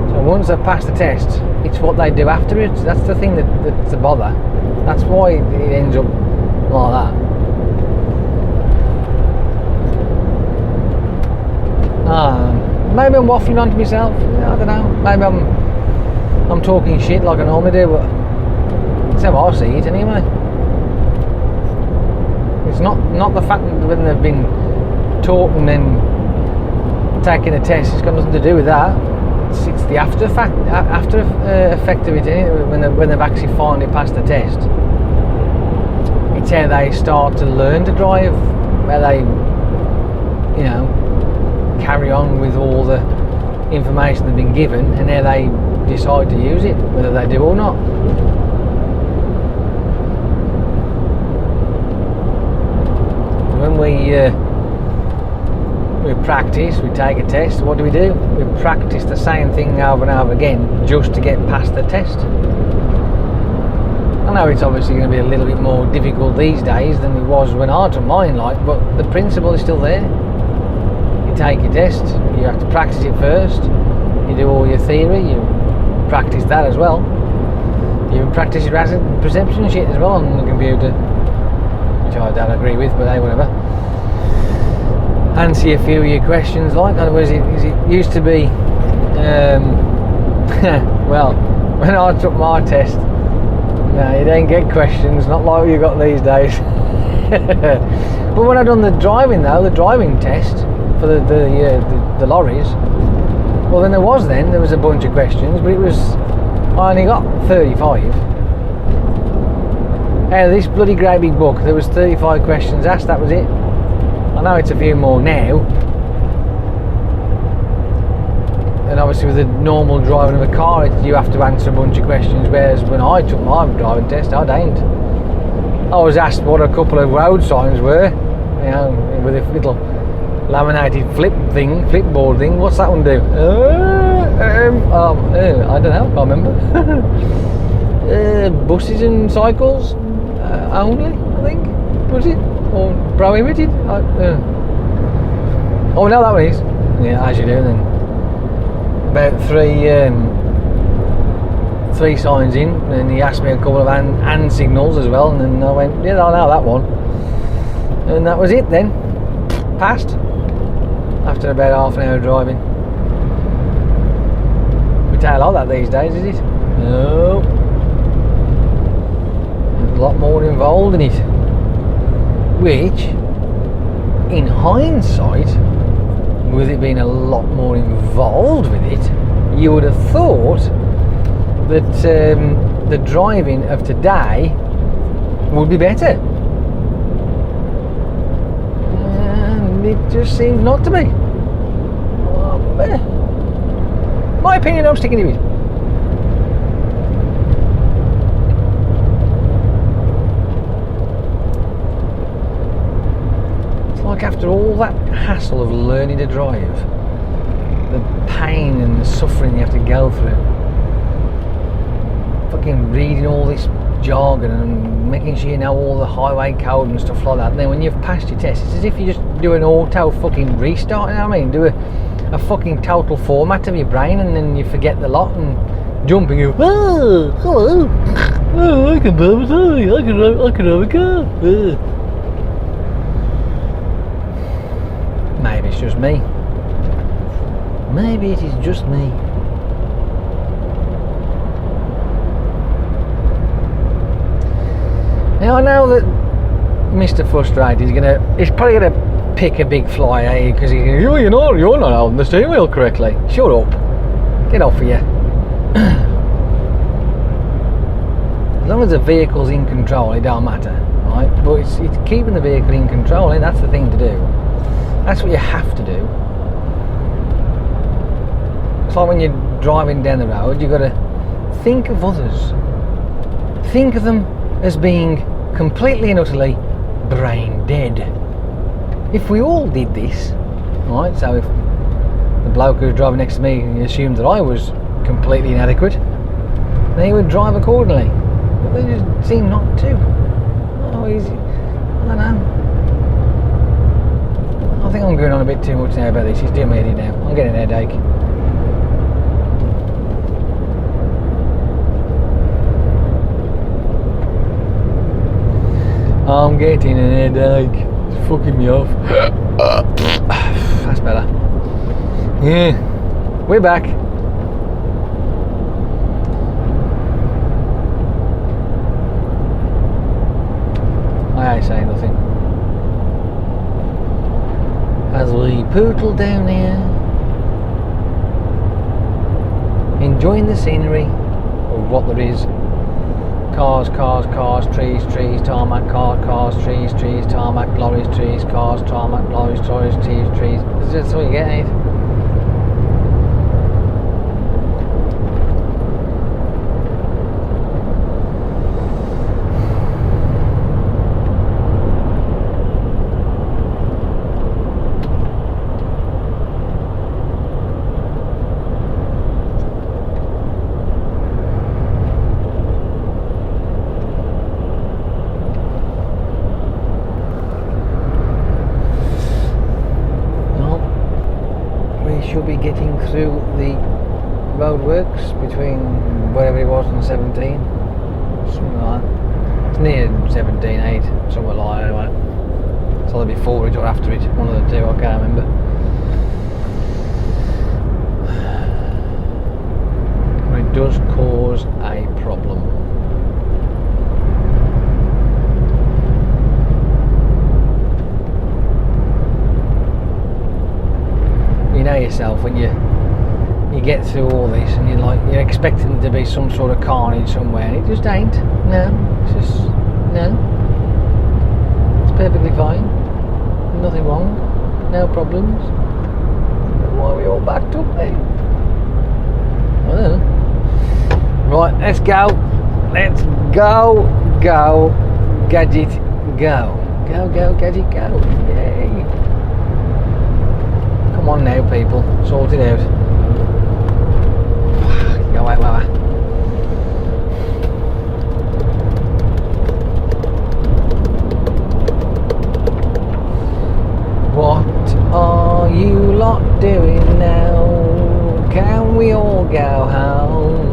So once they've passed the test, it's what they do afterwards. That's the thing that's the bother. That's why it ends up like that. Maybe I'm waffling on to myself. I don't know. Maybe I'm talking shit like I normally do, but that's how I see it anyway. It's not the fact that when they've been taught and then taking a test, it's got nothing to do with that. It's the after effect of it, when they've actually finally passed the test. It's how they start to learn to drive, where they, you know, carry on with all the information they've been given, and how they decide to use it, whether they do or not. When we practice, we take a test, what do? We practice the same thing over and over again just to get past the test. I know it's obviously going to be a little bit more difficult these days than it was when I took mine, but the principle is still there. You take your test, you have to practice it first, you do all your theory, you practice that as well. You practice your perception shit as well on the computer, which I don't agree with, but hey, whatever. Answer a few of your questions, like, otherwise it used to be, well, when I took my test, no, you don't get questions, not like you got these days. But when I done the driving test for the lorries, well then there was a bunch of questions, but I only got 35. Out of this bloody great big book, there was 35 questions asked, that was it. I know it's a few more now, and obviously with the normal driving of a car, you have to answer a bunch of questions, whereas when I took my driving test, I didn't. I was asked what a couple of road signs were, you know, with a little laminated flipboard thing. What's that one do? I don't know, I can't remember. Buses and cycles only, I think, was it? Or prohibited? Oh no, that one is. Yeah, as you do then. About three signs in, and he asked me a couple of hand signals as well, and then I went, yeah, I know that one. And that was it then. Passed. After about half an hour of driving. We take like that these days, is it? No. There's a lot more involved in it. Which, in hindsight, with it being a lot more involved with it, you would have thought that the driving of today would be better. And it just seems not to be. My opinion, I'm sticking to it. Like after all that hassle of learning to drive, the pain and the suffering you have to go through, fucking reading all this jargon and making sure you know all the highway code and stuff like that, and then when you've passed your test, it's as if you just do an auto fucking restart, you know what I mean? Do a fucking total format of your brain, and then you forget the lot and jump and go, oh, hello, oh, I can drive a car, I can drive a car. Maybe it's just me. Maybe it is just me. Now I know that Mr. Frustrated he's probably gonna pick a big fly at you because you're not holding the steering wheel correctly. Shut up. Get off of you. As long as the vehicle's in control, it don't matter. right? But it's keeping the vehicle in control, and that's the thing to do. That's what you have to do. It's like when you're driving down the road, you've got to think of others. Think of them as being completely and utterly brain dead. If we all did this, right, so if the bloke who was driving next to me assumed that I was completely inadequate, then he would drive accordingly. But they just seem not to. Oh, I don't know. I think I'm going on a bit too much now about this. It's doing me head now. I'm getting a headache. I'm getting a headache. It's fucking me off. That's better. Yeah, we're back. I ain't saying nothing. As we poodle down here, enjoying the scenery of what there is. Cars, cars, cars, trees, trees, tarmac, cars, trees, trees, tarmac, lorries, trees, cars, tarmac, lorries, trees, trees. That's what you get, ain't it? Should be getting through the roadworks between wherever it was and 17, something like that. It's near 17.8, somewhere like that anyway. It's either before it or after it, one of the two, I can't remember. But it does cause a problem. You know yourself when you get through all this and you're expecting there to be some sort of carnage somewhere, and it just ain't. No, it's just no. It's perfectly fine. Nothing wrong. No problems. Why are we all backed up then? I don't know. Right, let's go. Let's go. Go. Gadget. Go. Go. Go. Gadget. Go. Yay. Come on now, people. Sort it out. Go away, away. What are you lot doing now? Can we all go home?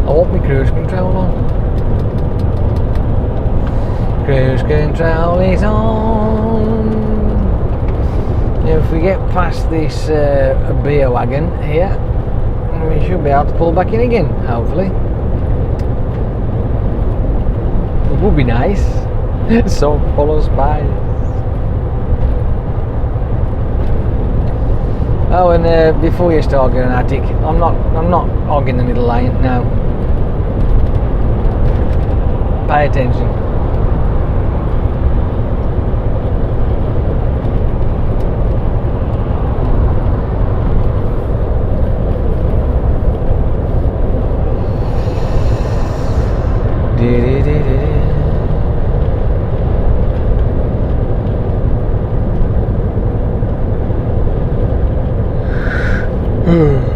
I want my cruise control on. Cruise control is on. If we get past this beer wagon here, we should be able to pull back in again, hopefully. It would be nice. So full of spice. Oh, and before you start getting attic, I'm not hogging the middle lane now. Pay attention.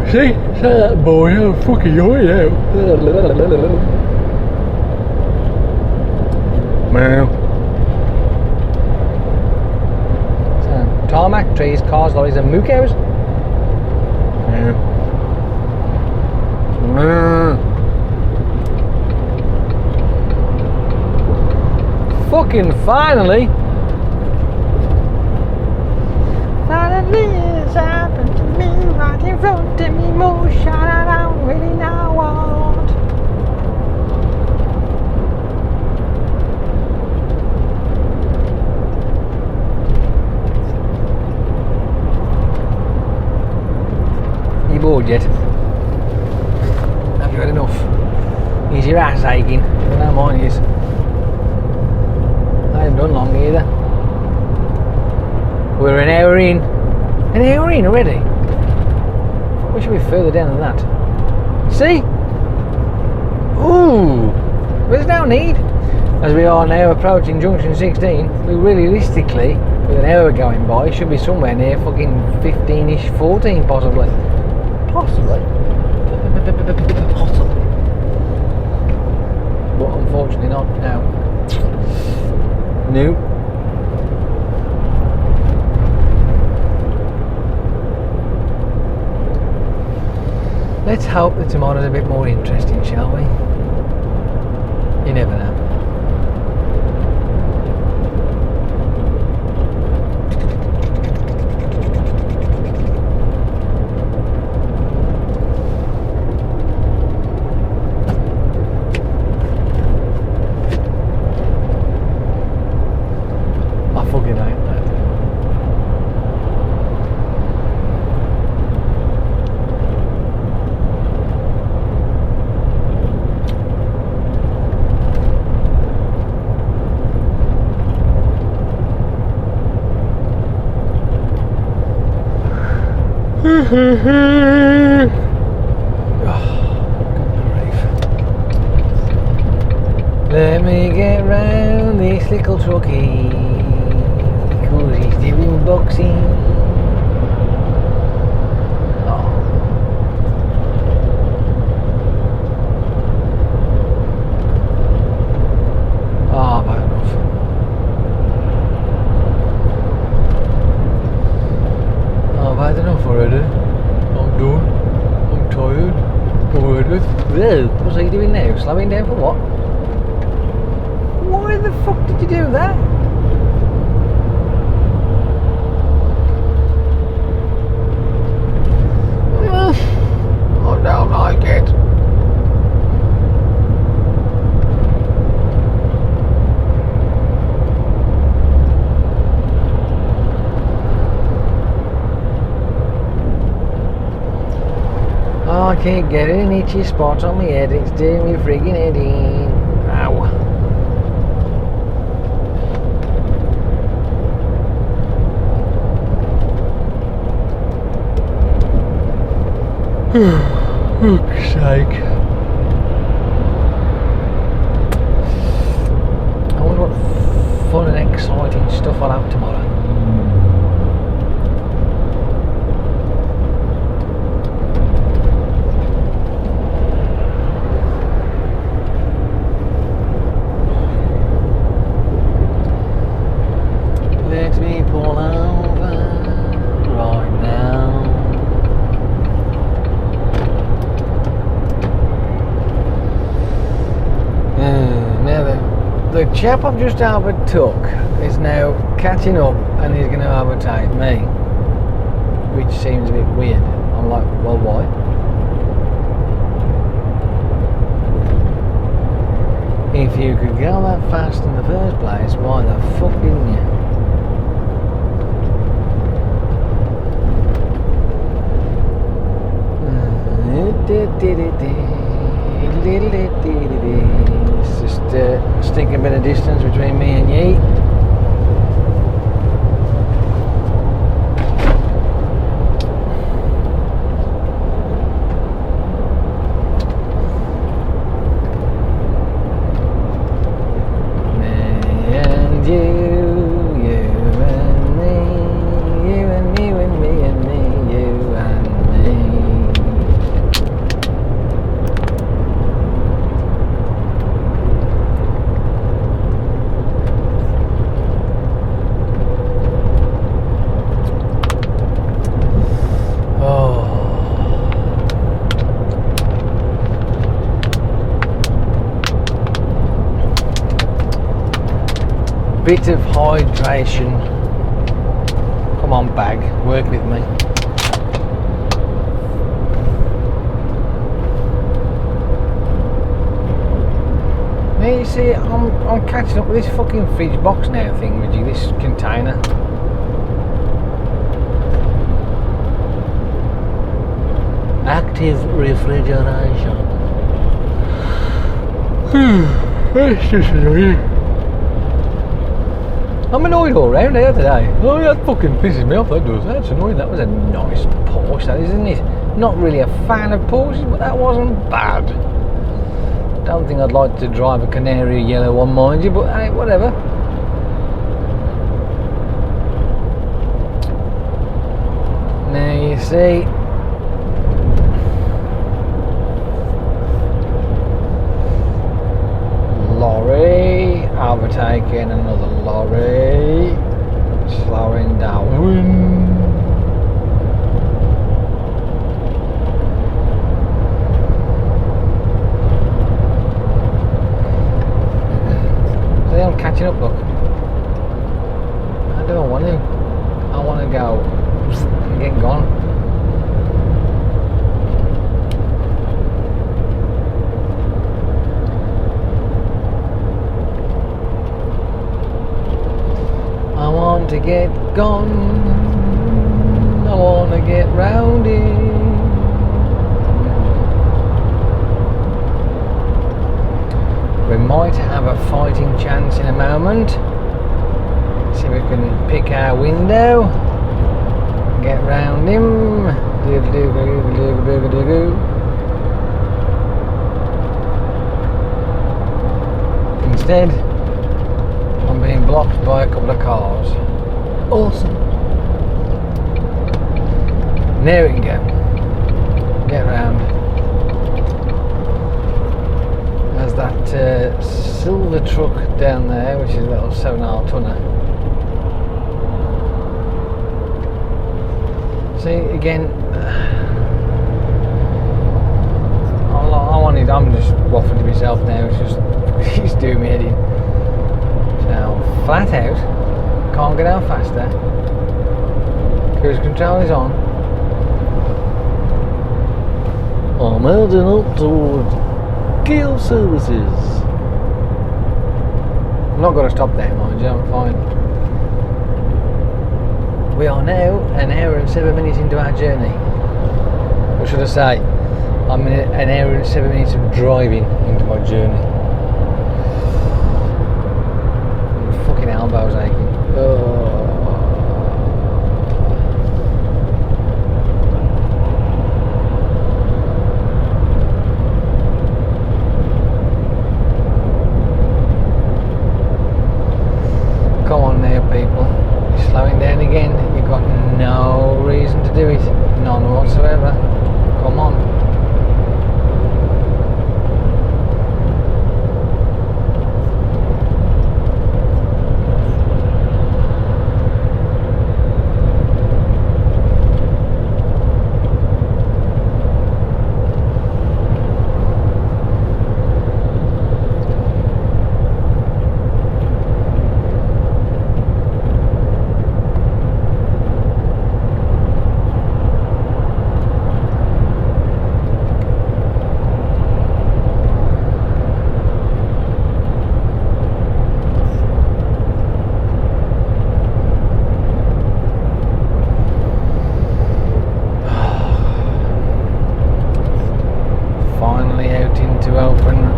See that boy, how fucking yoy out. Wow. So, tarmac, trees, cars, lorries and moo cows. Yeah. Fucking finally. Finally it's happened to me, right in front of me, motion I don't really know what. You bored yet? Have You had enough. Is your ass aching? I know mine is. I haven't done long either. We're an hour in. An hour in already? We should be further down than that. See? Ooh! There's no need. As we are now approaching junction 16, we realistically, with an hour going by, should be somewhere near fucking 15-ish, 14 possibly. Possibly. Possibly. But unfortunately not now. No. Let's hope that tomorrow's a bit more interesting, shall we? You never know. Let me get round this little truckie, because he's doing boxing. About enough. I've had enough already. I'm done. I'm tired. Already. Whoa, what's he doing now? Slowing down for what? Why the fuck did you do that? I don't like it. I can't get an itchy spot on my head, it's doing me friggin' head in. Ow. Fuck's sake. I wonder what fun and exciting stuff I'll have tomorrow. Let me pull over right now. Now the chap I've just overtook is now catching up and he's going to overtake me, which seems a bit weird. I'm like, well, why? If you could go that fast in the first place, why the fuck didn't you? It's just a stinking bit of distance between me and ye. Me and you, you and me, you and me, and me and me, you and me. Bit of hydration. Come on, bag, work with me. Now you see, I'm catching up with this fucking fridge box now thing with you, this container. Active refrigeration. It's just annoying. I'm annoyed all round here today. Oh, that fucking pisses me off, that does. That's annoying. That was a nice Porsche, that isn't it? Not really a fan of Porsches, but that wasn't bad. Don't think I'd like to drive a canary yellow one, mind you, but hey, whatever. Now you see, lorry, overtaking another lorry, slowing down. See, I'm catching up, look. I don't want to. I want to go and get gone. I want to get gone. I want to get round it. We might have a fighting chance in a moment. See if we can pick our window. Get round him. Instead, I'm being blocked by a couple of cars. Awesome. There we can go. Get round. There's that silver truck down there, which is a little 7.5 tonner. See, again, I'm just waffling to myself now. It's doing me head in. So, flat out, can't get out faster. Cruise control is on. I'm heading up towards Gale Services. I'm not going to stop there, mind you, I'm fine. We are now an hour and 7 minutes into our journey. What should I say? I'm in an hour and 7 minutes of driving into my journey. My fucking elbow's aching. Oh. Come on now, people. You're slowing down again. You've got no reason to do it. None whatsoever. Come on.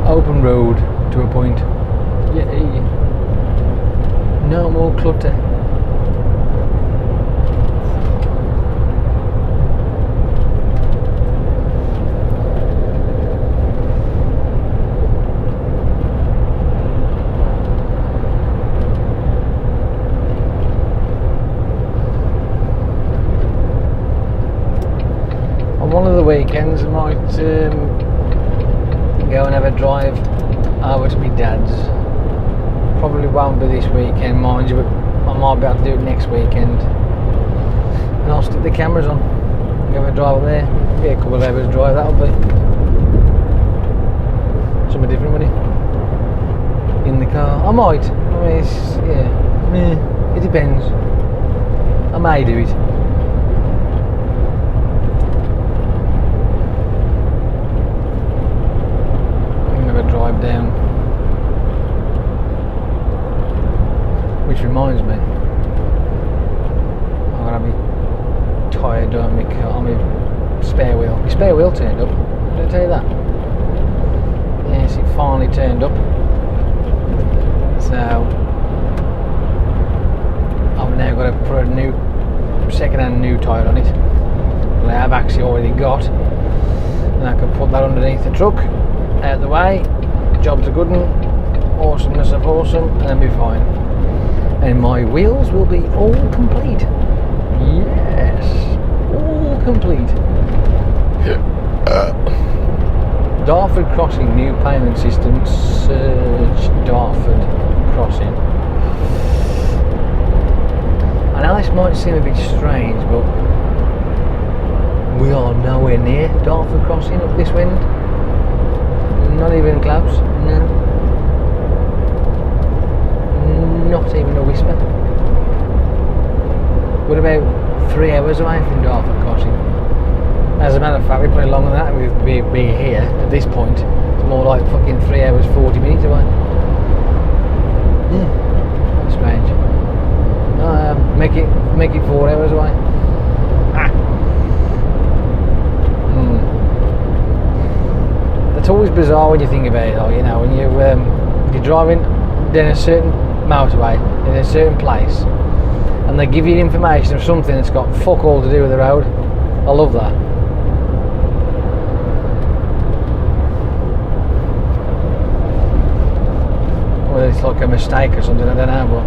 Open road to a point. Yay. No more clutter. On one of the weekends I might go and have a drive over to my dad's. Probably won't be this weekend, mind you, but I might be able to do it next weekend. And I'll stick the cameras on, go have a drive up there, get a couple of hours drive, that'll be something different, wouldn't it? In the car, I might. I mean, it's, yeah, it depends. I may do it. Drive down, which reminds me, I'm gonna be tired on my spare wheel. My spare wheel turned up. Did I tell you that? Yeah, yes, it finally turned up. So I've now got to put a new second-hand new tyre on it that I have actually already got, and I can put that underneath the truck, out of the way, job's a good one, awesomeness of awesome, and then be fine. And my wheels will be all complete. Yes, all complete. Dartford Crossing, new payment system, search Dartford Crossing. I know this might seem a bit strange, but we are nowhere near Dartford Crossing up this wind. Not even close, no. Not even a whisper. We're about 3 hours away from Dartford Crossing. As a matter of fact, we're probably longer than that. We'd be here at this point. It's more like fucking 3 hours 40 minutes away. Yeah, strange. Make it 4 hours away. That's always bizarre when you think about it, though. You know, when you're driving down a certain motorway in a certain place, and they give you information of something that's got fuck all to do with the road. I love that. Whether it's like a mistake or something, I don't know, but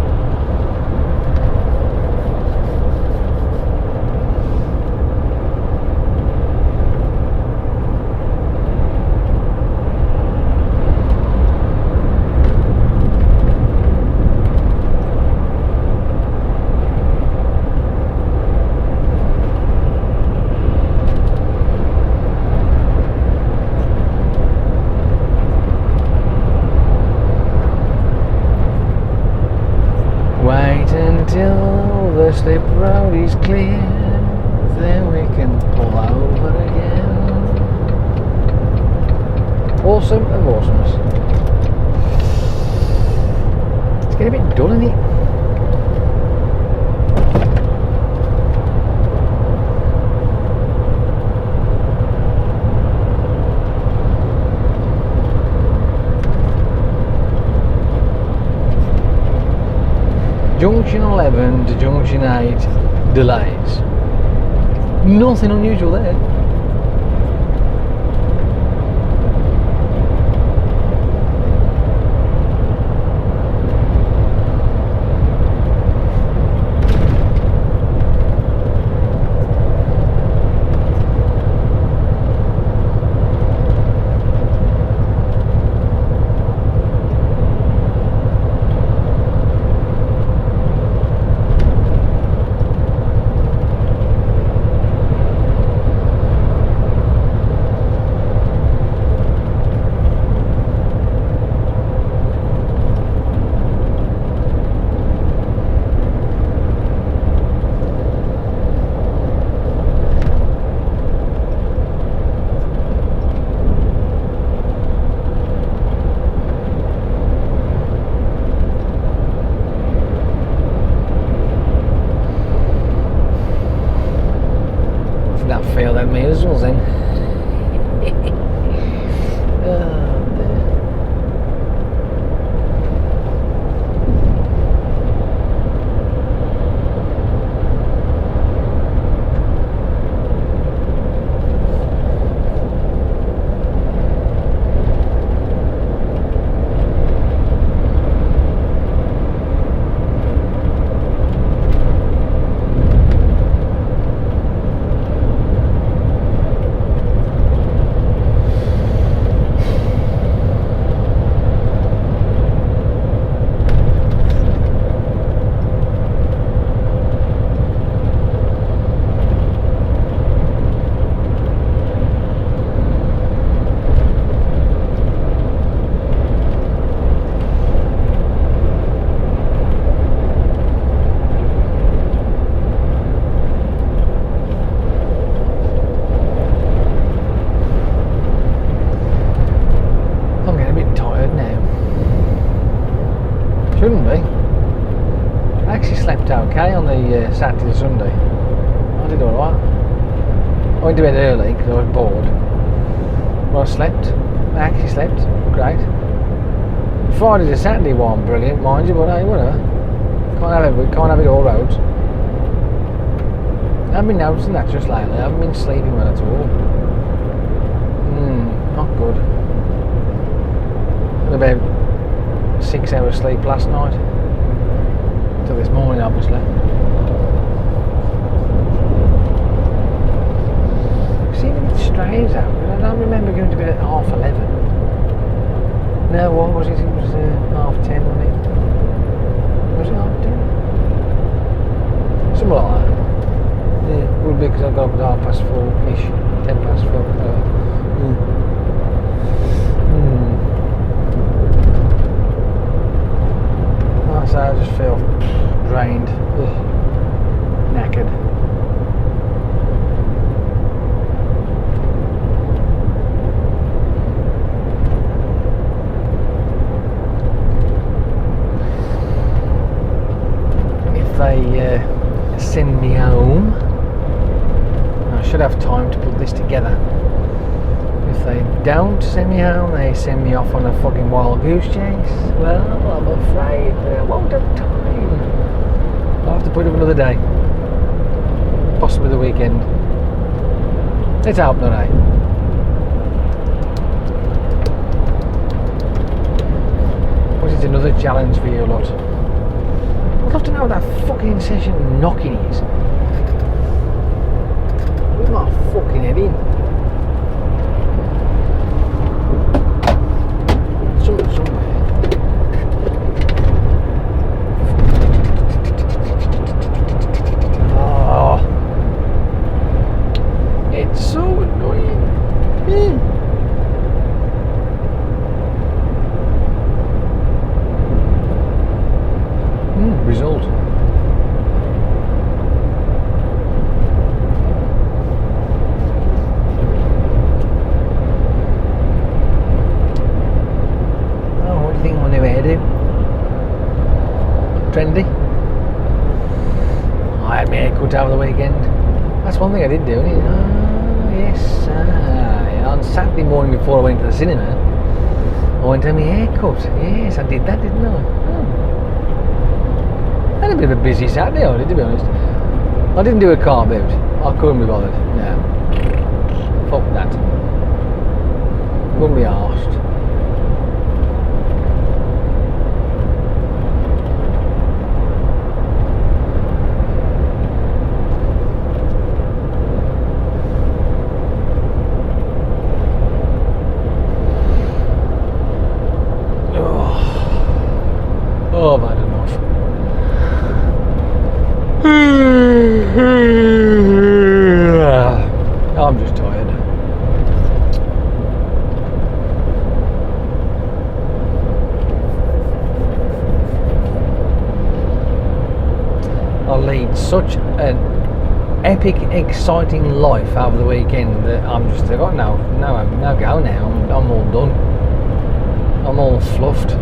until the slip road is clear, then we can pull over again. Awesome of awesomeness. It's getting a bit dull, isn't it? Junction 11 to Junction 8 delays. Nothing unusual there. Fail them meters then. Oh dear. Shouldn't be. I actually slept okay on the Saturday Sunday. I did alright. I went to bed early because I was bored. But I slept. I actually slept. Great. Friday to Saturday one, brilliant, mind you, but hey, whatever. Can't have it all roads. I haven't been noticing that just lately. I haven't been sleeping well at all. Not good. Had about 6 hours sleep last night. Till this morning, obviously. Seeming it's strange out. I don't remember going to bed at 11:30. No, what was it? It was 10:30, wasn't it? Was it 10:30? Something like that. Yeah, it would be because I got up at 4:30-ish, 4:10. So I just feel drained, knackered. And if they send me home, I should have time to put this together. If they don't send me home, they send me off on a fucking wild goose chase. Well, I'm afraid I won't have time. I'll have to put it up another day. Possibly the weekend. Let's hope not, eh? What is another challenge for you lot? I'd love to know what that fucking incessant knocking is. With my fucking head in. Somewhere. Oh, it's so annoying. Result. Trendy. I had my haircut over the weekend. That's one thing I did do, isn't it? Yes. Yeah. On Saturday morning before I went to the cinema, I went to have my haircut. Yes, I did that, didn't I? I had a bit of a busy Saturday, I did, to be honest. I didn't do a car boot. I couldn't be bothered. No. Fuck that. Couldn't be arsed. Oh, I've had enough. I'm just tired. I lead such an epic, exciting life over the weekend that I got no go now. I'm all done. I'm all fluffed.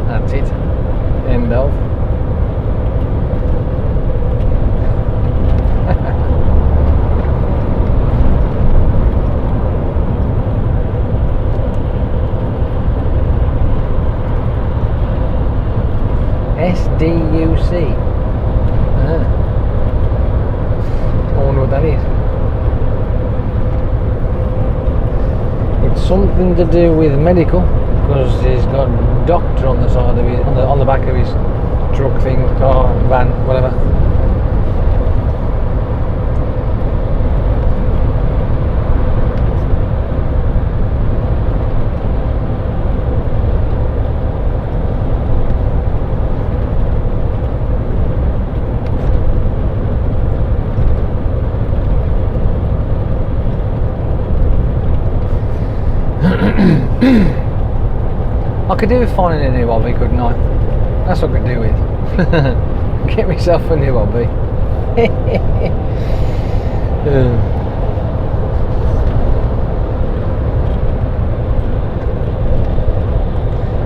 That's it. End of. SDUC. I wonder what that is. It's something to do with medical, because he's got doctor on the side of his, on the back of his truck thing, car, van, whatever. I could do with finding a new hobby, couldn't I? That's what I could do with. Get myself a new hobby.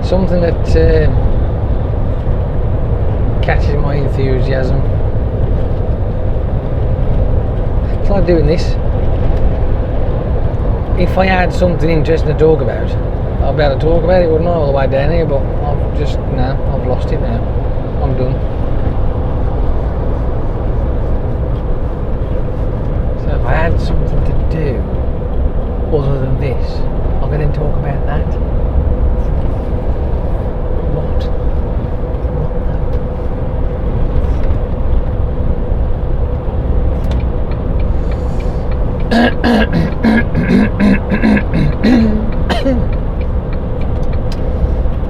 Something that catches my enthusiasm. It's like doing this. If I had something interesting to talk about, I'll be able to talk about it, wouldn't I, all the way down here, but I've just, no, I've lost it now. I'm done. So if I had something to do other than this, I'm going to talk about that. What?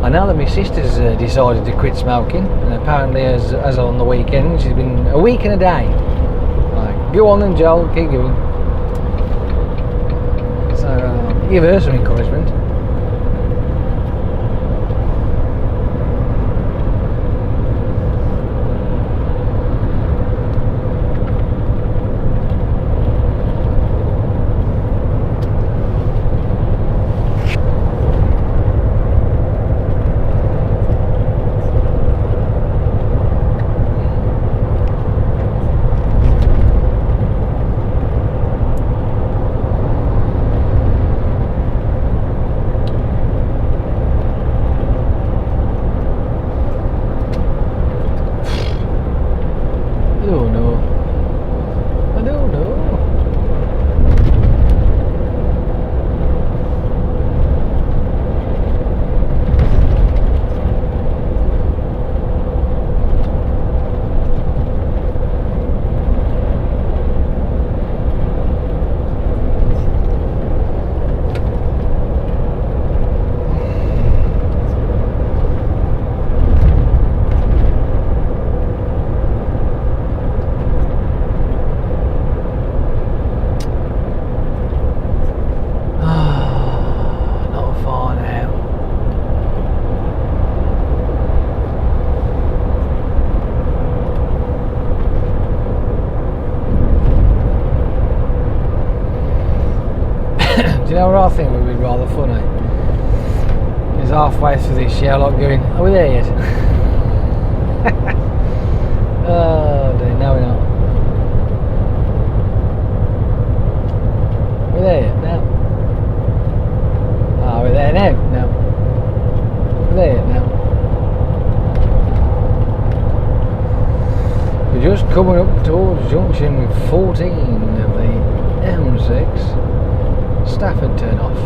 I know that my sister's decided to quit smoking, and apparently as on the weekend, she's been a week and a day. Like, go on then, Joel, keep going. So give her some encouragement. Do you know what I think would be rather funny? Is halfway through this Sherlock going, are we there yet? Oh dear, no we're not. Are we there yet? No. Are we there now? No. Are we there yet? No. We're just coming up towards junction with 14 of the M6. Stafford turn off,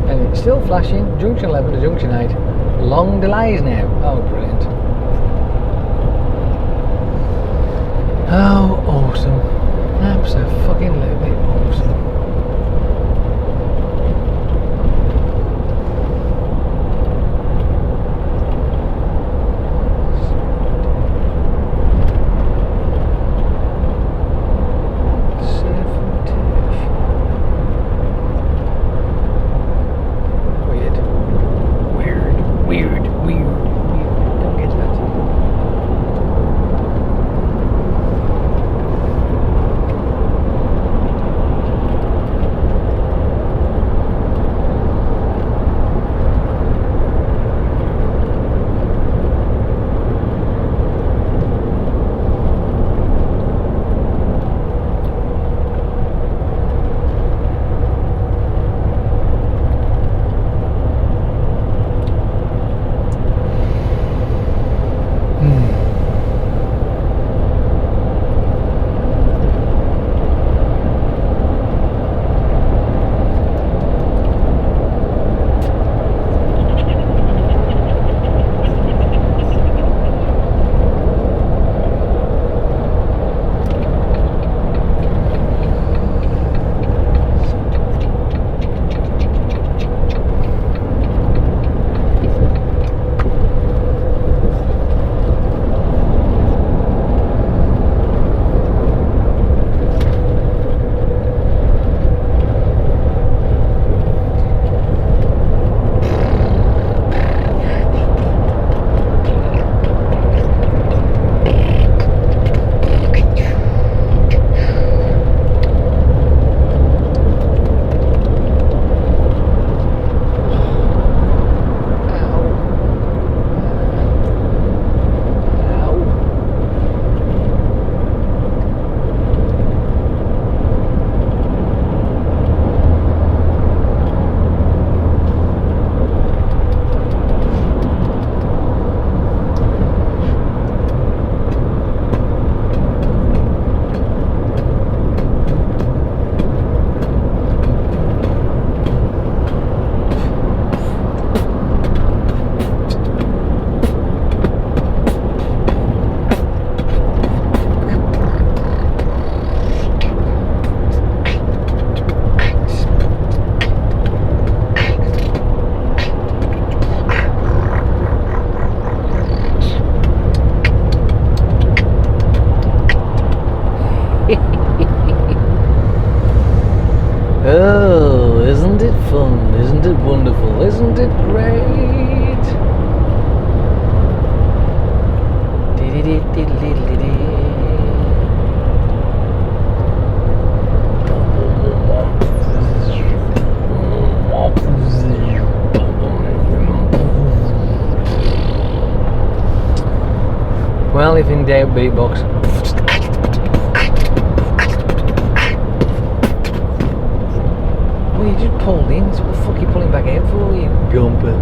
and it's still flashing junction 11 to junction 8. Long delays now. Oh brilliant. Oh awesome. Absolutely awesome. Oh, isn't it fun? Isn't it wonderful? Isn't it great? Well, if in doubt, beatbox. Well, you just pulled in, so what the fuck are you pulling back out for, you gumper?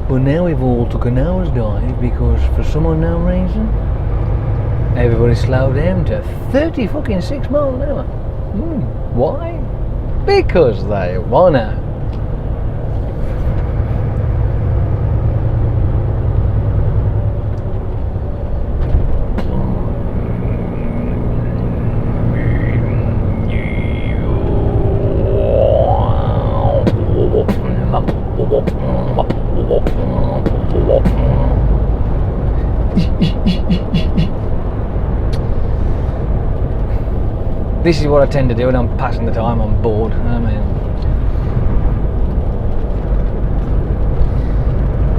But now we've all took an hour's dive because for some unknown reason everybody slowed down to 30 fucking 6 miles an hour. Why? Because they wanna. This is what I tend to do when I'm passing the time, I'm bored. I mean,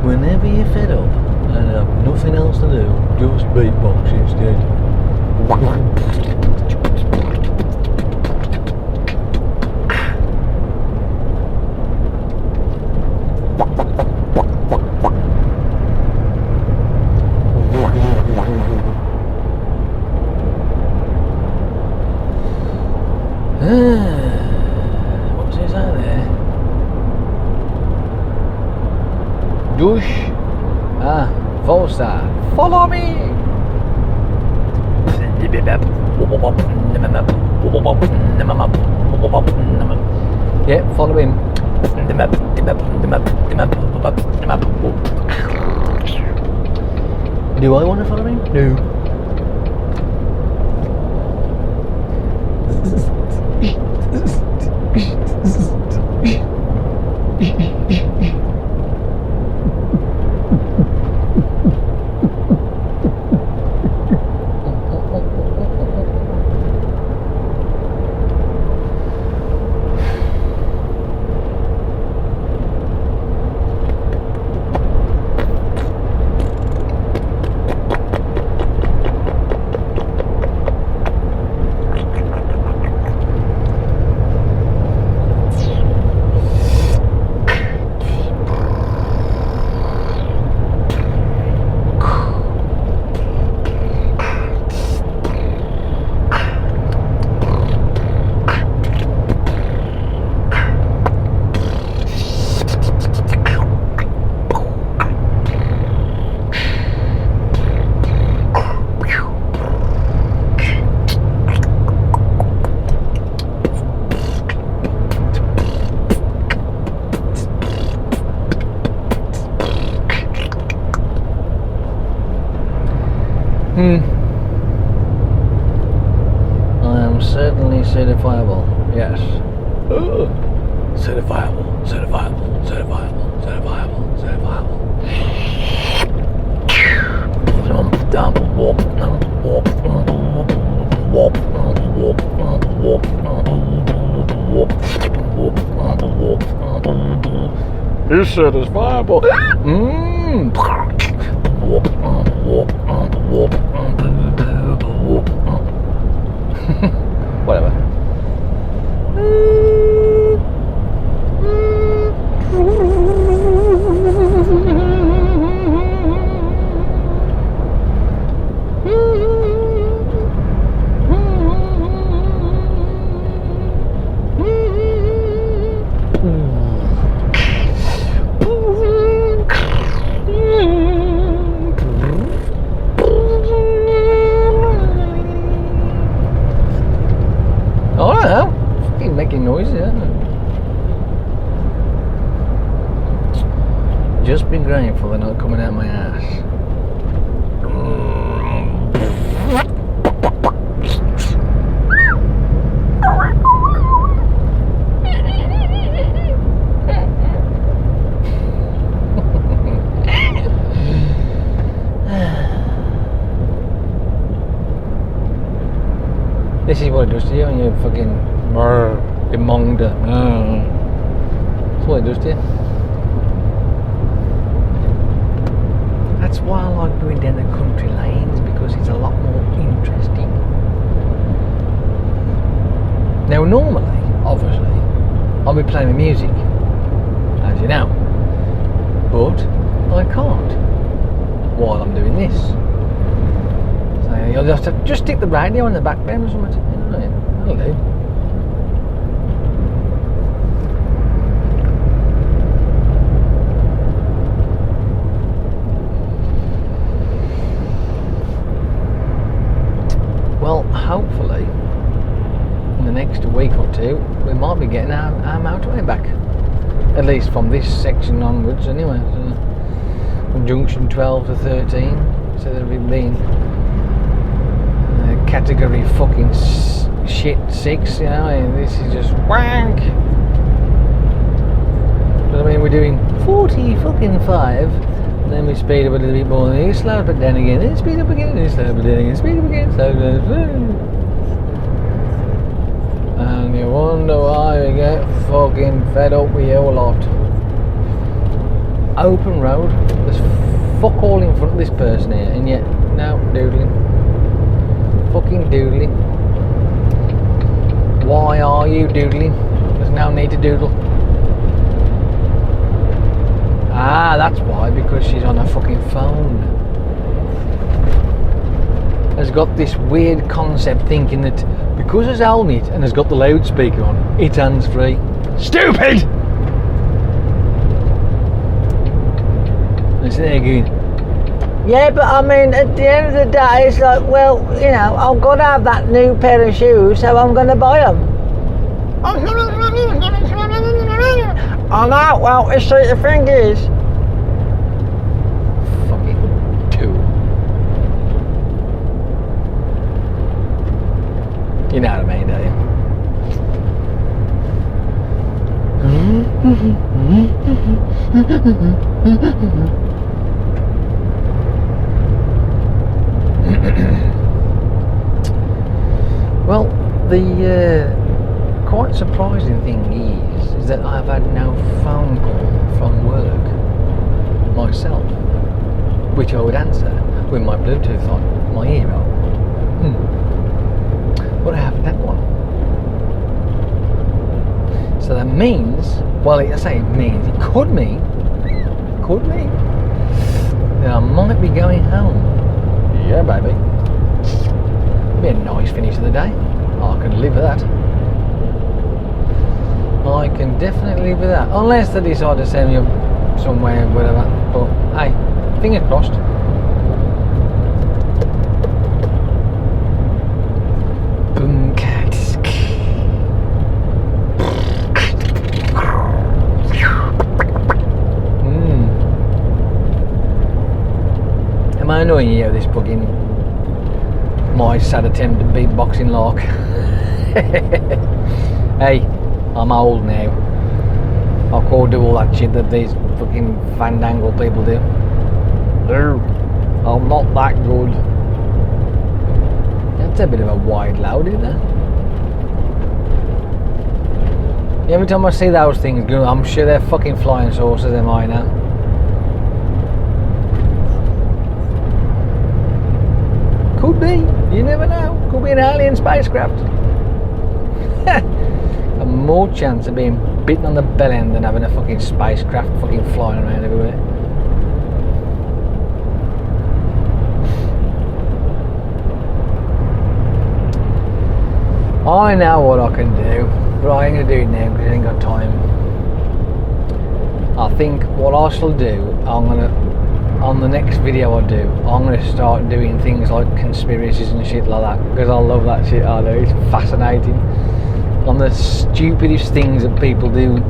whenever you're fed up and have nothing else to do, just beatbox instead. What was it out there? Douche. Volstar. Follow me. Yeah, follow him. Do I want to follow him? No. I am certainly certifiable, yes. Certifiable. It's certifiable. noisy, isn't it? Just be grateful they're not coming out my ass. This is what it does to you when you fucking you monger. That's what it does to you. That's why I like going down the country lanes, because it's a lot more interesting. Now normally, obviously, I'll be playing the music, as you know, but I can't while I'm doing this. So you'll just have to just stick the radio on the background or something. You know what I mean? That'll do. Well, hopefully, in the next week or two, we might be getting our motorway back. At least from this section onwards, anyway. So, from junction 12 to 13, instead of it being category fucking shit 6, you know, and this is just wank. But I mean, we're doing 40 fucking 5. Then we speed up a little bit more, and you slow it down again, then speed up again, then slow it down again, speed up again, slow it down. And you wonder why you get fucking fed up with your lot. Open road, there's fuck all in front of this person here, and yet, no, doodling. Fucking doodling. Why are you doodling? There's no need to doodle. Ah, that's why, because she's on her fucking phone. Has got this weird concept thinking that because it's holding it and has got the loudspeaker on, it's hands-free. Stupid! It's there going, yeah, but I mean, at the end of the day, it's like, well, you know, I've got to have that new pair of shoes, so I'm going to buy them. I know, well, you see, the thing is... Fucking tool. You know what I mean, don't you? Well, the quite surprising thing is that I've had no phone call from work myself, which I would answer with my Bluetooth on, my ear on. But I haven't had one. So that means, well, I say it means, it could mean that I might be going home. Yeah, baby. Be a nice finish of the day. I can live with that. I can definitely live with that. Unless they decide to send me up somewhere, whatever. But hey, fingers crossed. Boom, Am I annoying you, this fucking my sad attempt at beatboxing lark? Hey, I'm old now. I can't do all that shit that these fucking fandangle people do. I'm not that good. That's a bit of a wide loud, isn't it? Every time I see those things, I'm sure they're fucking flying saucers, am I now? Could be, you never know. Could be an alien spacecraft. A more chance of being bitten on the bell end than having a fucking spacecraft fucking flying around everywhere. I know what I can do, but I ain't gonna do it now because I ain't got time. I think what I shall do, on the next video I do, I'm going to start doing things like conspiracies and shit like that, because I love that shit. I know, it's fascinating. on the stupidest things that people do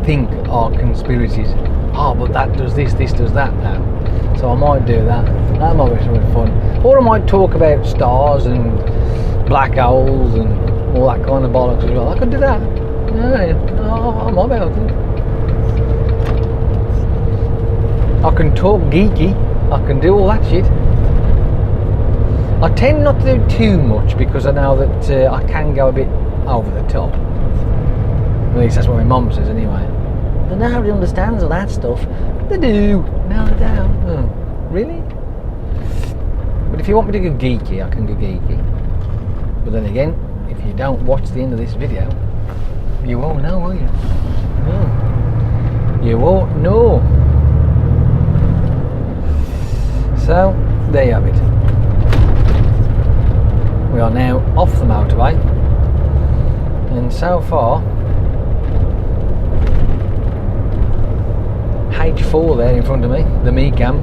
think are conspiracies. Oh, but that does this does that now. So I might do that. That might be something fun. Or I might talk about stars and black holes and all that kind of bollocks as well. I could do that. Yeah, I'm about it. I can talk geeky. I can do all that shit. I tend not to do too much because I know that I can go a bit over the top. At least that's what my mum says anyway. But nobody understands all that stuff. They do. No, they don't. Oh, really? But if you want me to go geeky, I can go geeky. But then again, if you don't watch the end of this video, you won't know, will you? No. You won't know. So, there you have it. We are now off the motorway. And so far, H4 there in front of me, the me cam,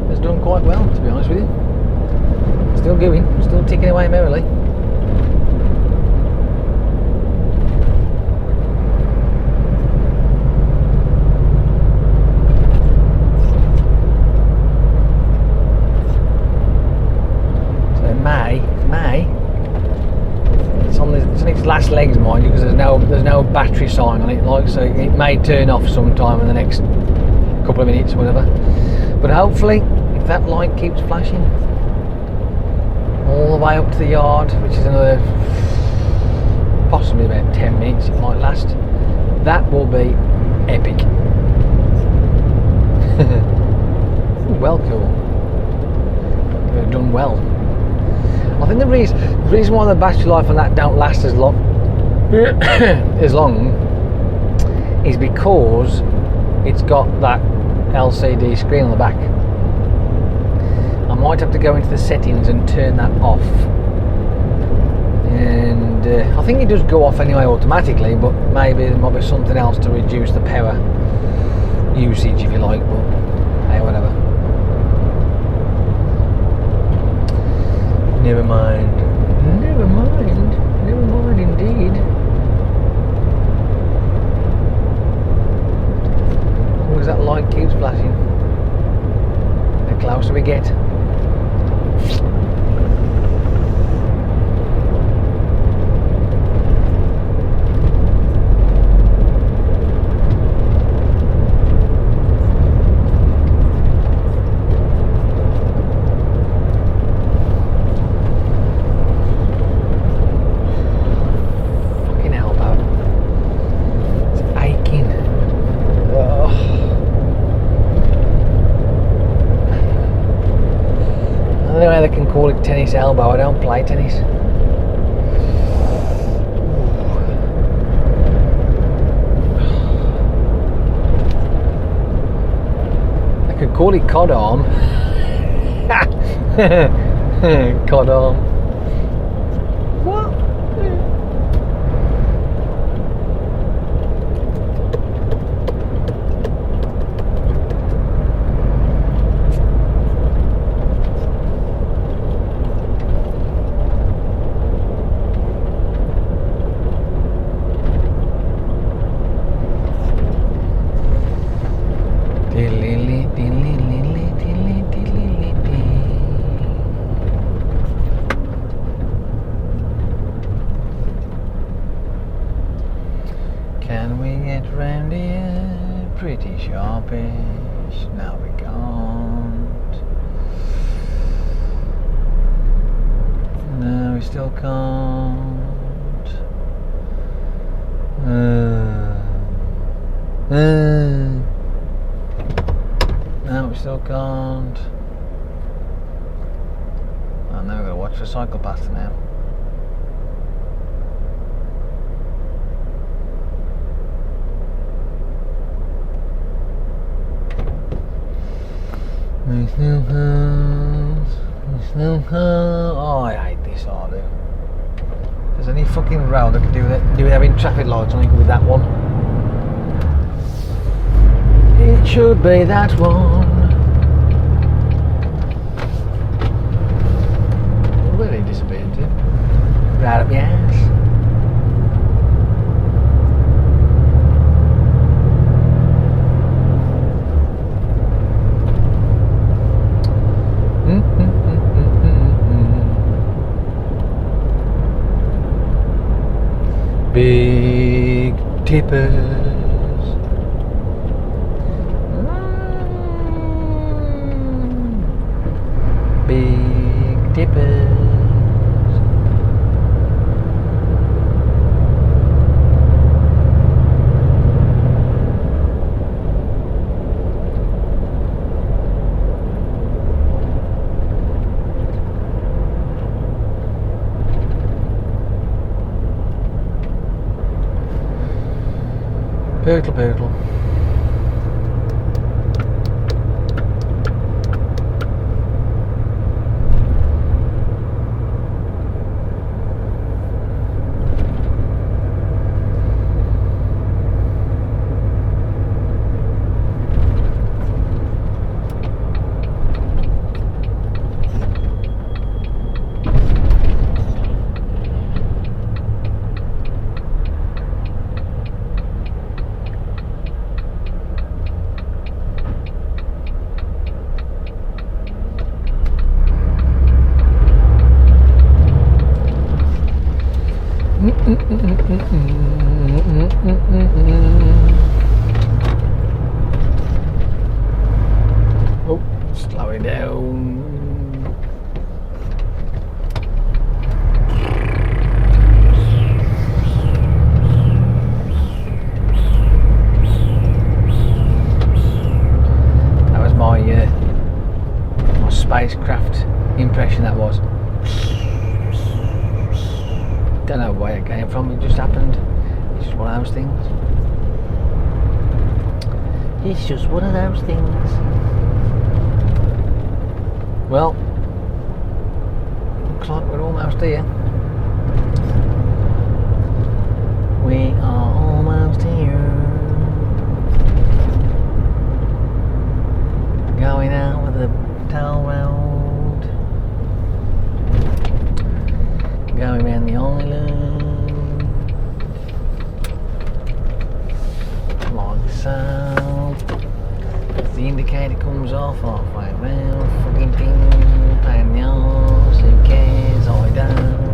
has done quite well, to be honest with you. Still going, still ticking away merrily. It's on its last legs, mind you, because there's no battery sign on it, like, so it may turn off sometime in the next couple of minutes or whatever. But hopefully, if that light keeps flashing all the way up to the yard, which is another possibly about 10 minutes it might last, that will be epic. Well, cool. We've done well. I think the reason why the battery life on that don't last as long is because it's got that LCD screen on the back. I might have to go into the settings and turn that off, and I think it does go off anyway automatically, but maybe there might be something else to reduce the power usage, if you like, but hey, whatever. Never mind. Never mind. Never mind indeed. As long as that light keeps flashing, the closer we get. They can call it tennis elbow. I don't play tennis. I could call it cod arm. Cod arm. What? Can we get round here? Pretty sharpish. No, we can't. No, we still can't. No, we still can't. Oh, now we've got to watch for cycle past now. Oh, I hate this, I do. If there's any fucking road that can do with having traffic lights on it with that one. It should be that one. Where did he disappear to? Right up your ass. tippers. Big tippers. Poodle poodle. Oh, slow it down. That was my spacecraft impression. That was. Don't know where it came from, it just happened. It's just one of those things. It's just one of those things. Well, looks like we're almost here. We are almost here. Going out with the toll road. Going around the island, like so. As the indicator comes off halfway round, fucking thing, pain in the arse, who cares, I don't.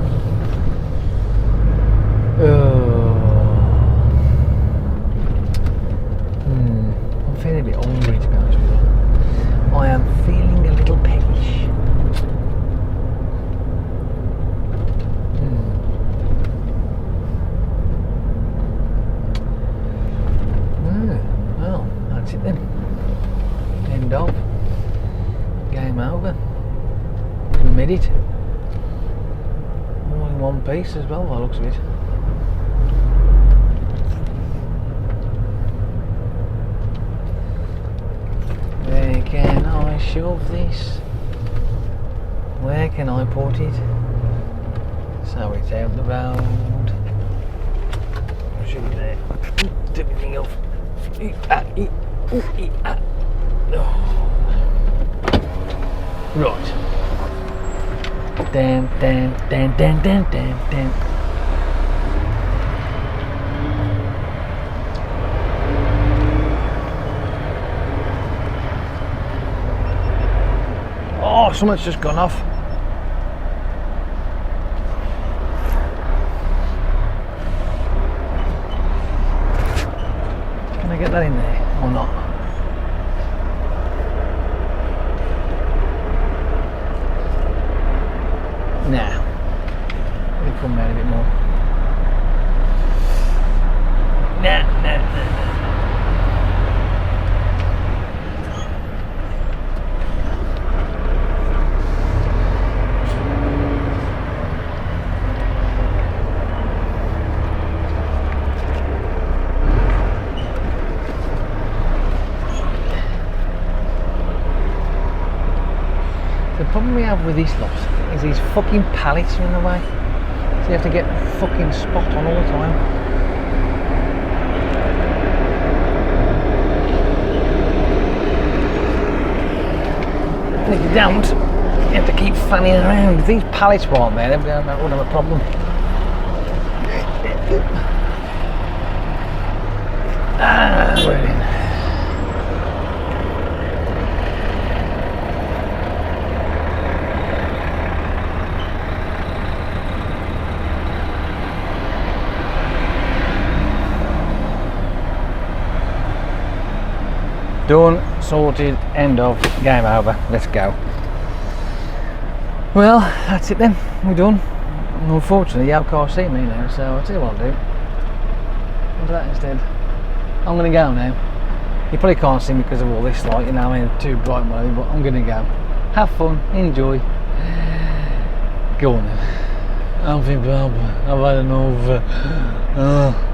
I'm feeling a bit hungry, to be honest with you. I am feeling a little peckish. That's it then. End of. Game over. We made it. All in one piece as well, by the looks of it. Where can I shove this? Where can I put it? So it's out the road. I should be there. Took everything off. Right. Damn. Oh, something's just gone off. Can I get that in there or not? Nah. Let me come down a bit more. Nah. The problem we have with this lot is these fucking pallets are in the way. So you have to get fucking spot on all the time. And if you don't, you have to keep fanning around. If these pallets weren't there, then we wouldn't have a problem. We're in. Done, sorted, end of, game over, let's go. Well, that's it then, we're done. Unfortunately, you can't see me now, so I'll tell you what I'll do. I'll do that instead. I'm going to go now. You probably can't see me because of all this light, you know, I mean, too bright, but I'm going to go. Have fun, enjoy. Go on then. I've had enough.